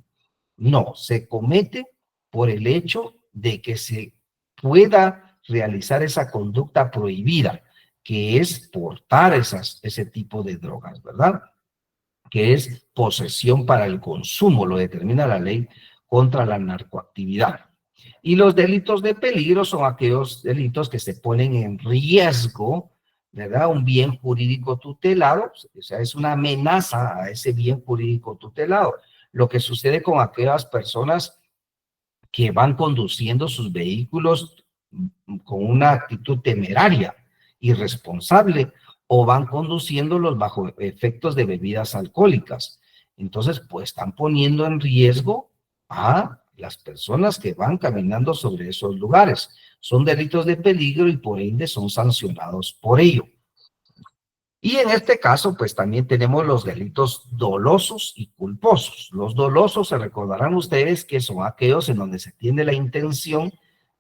No, se comete por el hecho de que se pueda realizar esa conducta prohibida, que es portar ese tipo de drogas, ¿verdad? que es posesión para el consumo, lo determina la ley contra la narcoactividad. Y los delitos de peligro son aquellos delitos que se ponen en riesgo, ¿verdad? Un bien jurídico tutelado, o sea, es una amenaza a ese bien jurídico tutelado. Lo que sucede con aquellas personas que van conduciendo sus vehículos con una actitud temeraria, irresponsable, o van conduciéndolos bajo efectos de bebidas alcohólicas. Entonces, pues están poniendo en riesgo a las personas que van caminando sobre esos lugares. Son delitos de peligro y por ende son sancionados por ello. Y en este caso, pues también tenemos los delitos dolosos y culposos. Los dolosos, se recordarán ustedes que son aquellos en donde se tiene la intención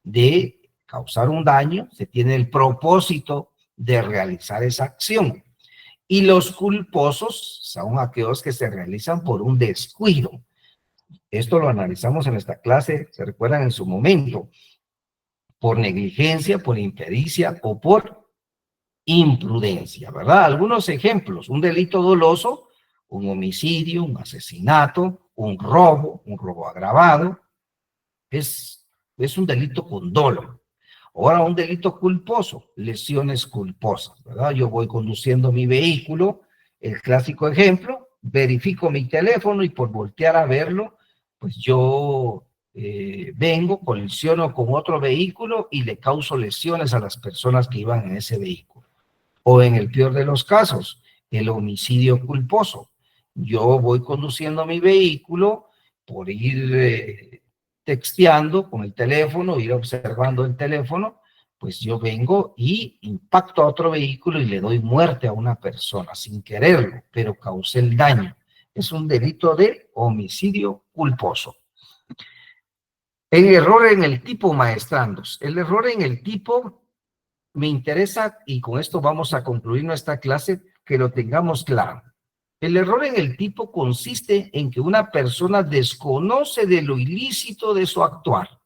de causar un daño, se tiene el propósito de realizar esa acción. Y los culposos son aquellos que se realizan por un descuido. Esto lo analizamos en esta clase, se recuerdan en su momento, por negligencia, por impericia o por imprudencia, ¿verdad? Algunos ejemplos: un delito doloso, un homicidio, un asesinato, un robo agravado, es un delito con dolo. Ahora, un delito culposo, lesiones culposas, ¿verdad? Yo voy conduciendo mi vehículo, el clásico ejemplo, verifico mi teléfono y por voltear a verlo, pues yo vengo, colisiono con otro vehículo y le causo lesiones a las personas que iban en ese vehículo. O en el peor de los casos, el homicidio culposo. Yo voy conduciendo mi vehículo por ir texteando con el teléfono, ir observando el teléfono, pues yo vengo y impacto a otro vehículo y le doy muerte a una persona sin quererlo, pero causé el daño. Es un delito de homicidio culposo. El error en el tipo, maestrandos. El error en el tipo me interesa, y con esto vamos a concluir nuestra clase, que lo tengamos claro. El error en el tipo consiste en que una persona desconoce de lo ilícito de su actuar.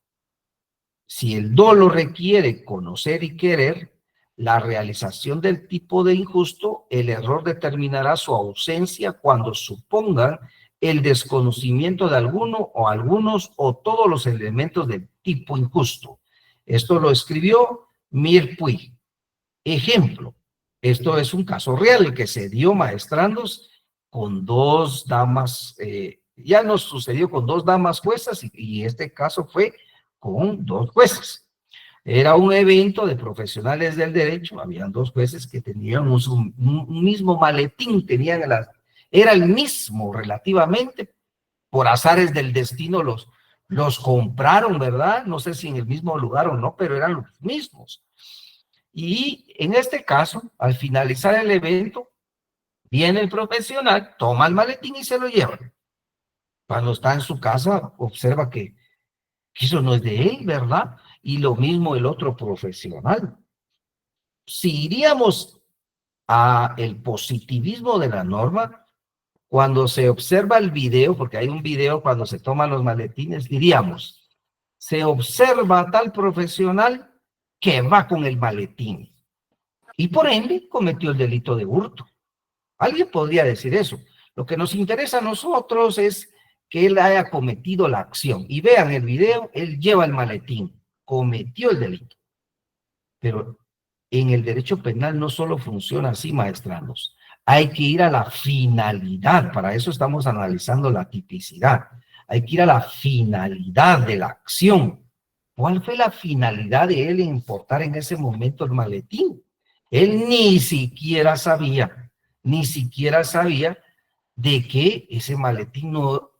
Si el dolo requiere conocer y querer la realización del tipo de injusto, el error determinará su ausencia cuando supongan el desconocimiento de alguno o algunos o todos los elementos del tipo injusto. Esto lo escribió Mirpuy. Ejemplo, esto es un caso real que se dio, maestrandos, con dos damas, ya nos sucedió con dos damas juezas y este caso fue con dos jueces. Era un evento de profesionales del derecho, habían dos jueces que tenían un mismo maletín, era el mismo relativamente, por azares del destino los compraron, ¿verdad? No sé si en el mismo lugar o no, pero eran los mismos. Y en este caso, al finalizar el evento, viene el profesional, toma el maletín y se lo lleva. Cuando está en su casa, observa que eso no es de él, ¿verdad? Y lo mismo el otro profesional. Si iríamos a el positivismo de la norma, cuando se observa el video, porque hay un video cuando se toman los maletines, diríamos, se observa a tal profesional que va con el maletín y por ende cometió el delito de hurto. Alguien podría decir eso. Lo que nos interesa a nosotros es que él haya cometido la acción. Y vean el video, él lleva el maletín, cometió el delito. Pero en el derecho penal no solo funciona así, maestranos. Hay que ir a la finalidad. Para eso estamos analizando la tipicidad. Hay que ir a la finalidad de la acción. ¿Cuál fue la finalidad de él en portar en ese momento el maletín? Él ni siquiera sabía de que ese maletín no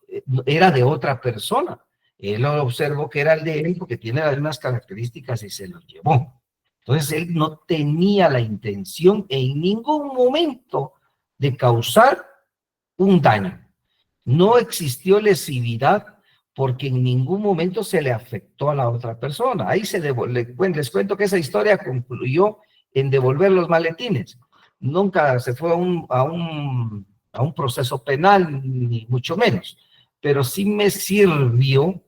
era de otra persona. Él observó que era el de él porque tiene las mismas características y se lo llevó. Entonces él no tenía la intención en ningún momento de causar un daño. No existió lesividad porque en ningún momento se le afectó a la otra persona. Ahí les cuento que esa historia concluyó en devolver los maletines. Nunca se fue a un proceso penal, ni mucho menos, pero sí me sirvió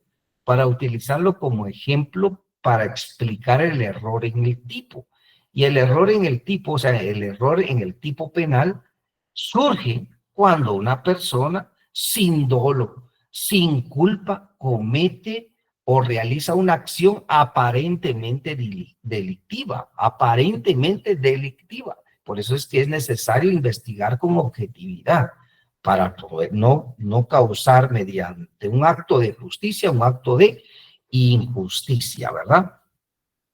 para utilizarlo como ejemplo para explicar el error en el tipo. Y el error en el tipo, o sea, el error en el tipo penal surge cuando una persona sin dolo, sin culpa, comete o realiza una acción aparentemente delictiva, aparentemente delictiva. Por eso es que es necesario investigar con objetividad para poder no causar mediante un acto de justicia, un acto de injusticia, ¿verdad?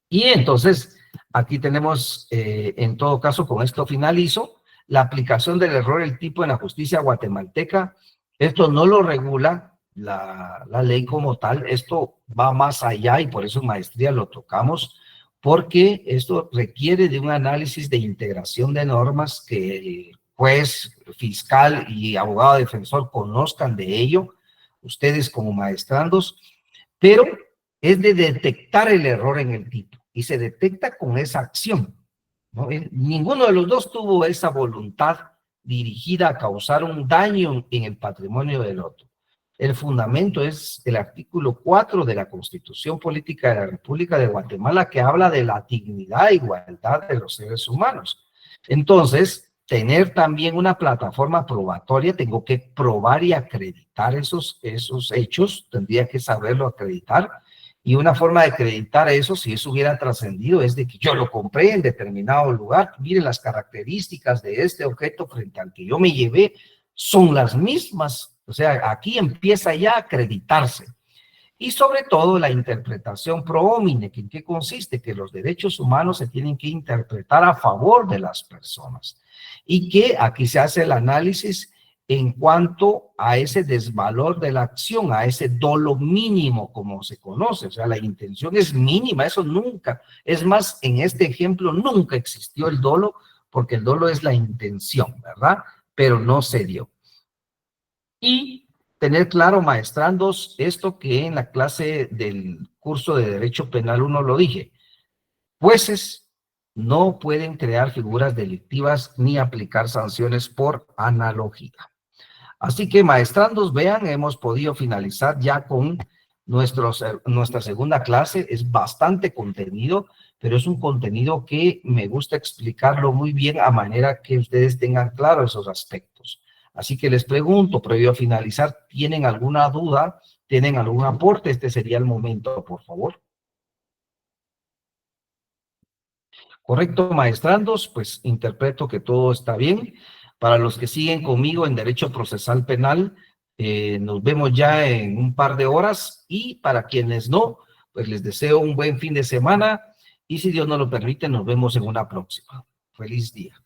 Y entonces, aquí tenemos, en todo caso, con esto finalizo, la aplicación del error del tipo en la justicia guatemalteca. Esto no lo regula la ley como tal, esto va más allá y por eso en maestría lo tocamos, porque esto requiere de un análisis de integración de normas que juez, fiscal y abogado defensor conozcan de ello, ustedes como maestrandos, pero es de detectar el error en el tipo y se detecta con esa acción, ¿no? Ninguno de los dos tuvo esa voluntad dirigida a causar un daño en el patrimonio del otro. El fundamento es el artículo 4 de la Constitución Política de la República de Guatemala, que habla de la dignidad e igualdad de los seres humanos. Entonces, tener también una plataforma probatoria, tengo que probar y acreditar esos hechos, tendría que saberlo acreditar, y una forma de acreditar eso, si eso hubiera trascendido, es de que yo lo compré en determinado lugar, miren las características de este objeto frente al que yo me llevé, son las mismas, o sea, aquí empieza ya a acreditarse. Y sobre todo la interpretación pro homine, ¿en qué consiste? Que los derechos humanos se tienen que interpretar a favor de las personas y que aquí se hace el análisis en cuanto a ese desvalor de la acción, a ese dolo mínimo como se conoce, o sea, la intención es mínima, eso nunca, es más, en este ejemplo nunca existió el dolo, porque el dolo es la intención, ¿verdad? Pero no se dio. Y tener claro, maestrandos, esto que en la clase del curso de Derecho Penal 1 lo dije, jueces no pueden crear figuras delictivas ni aplicar sanciones por analogía. Así que, maestrandos, vean, hemos podido finalizar ya con nuestra segunda clase. Es bastante contenido, pero es un contenido que me gusta explicarlo muy bien a manera que ustedes tengan claro esos aspectos. Así que les pregunto, previo a finalizar, ¿tienen alguna duda? ¿Tienen algún aporte? Este sería el momento, por favor. Correcto, maestrandos, pues interpreto que todo está bien. Para los que siguen conmigo en Derecho Procesal Penal, nos vemos ya en un par de horas, y para quienes no, pues les deseo un buen fin de semana y si Dios nos lo permite, nos vemos en una próxima. Feliz día.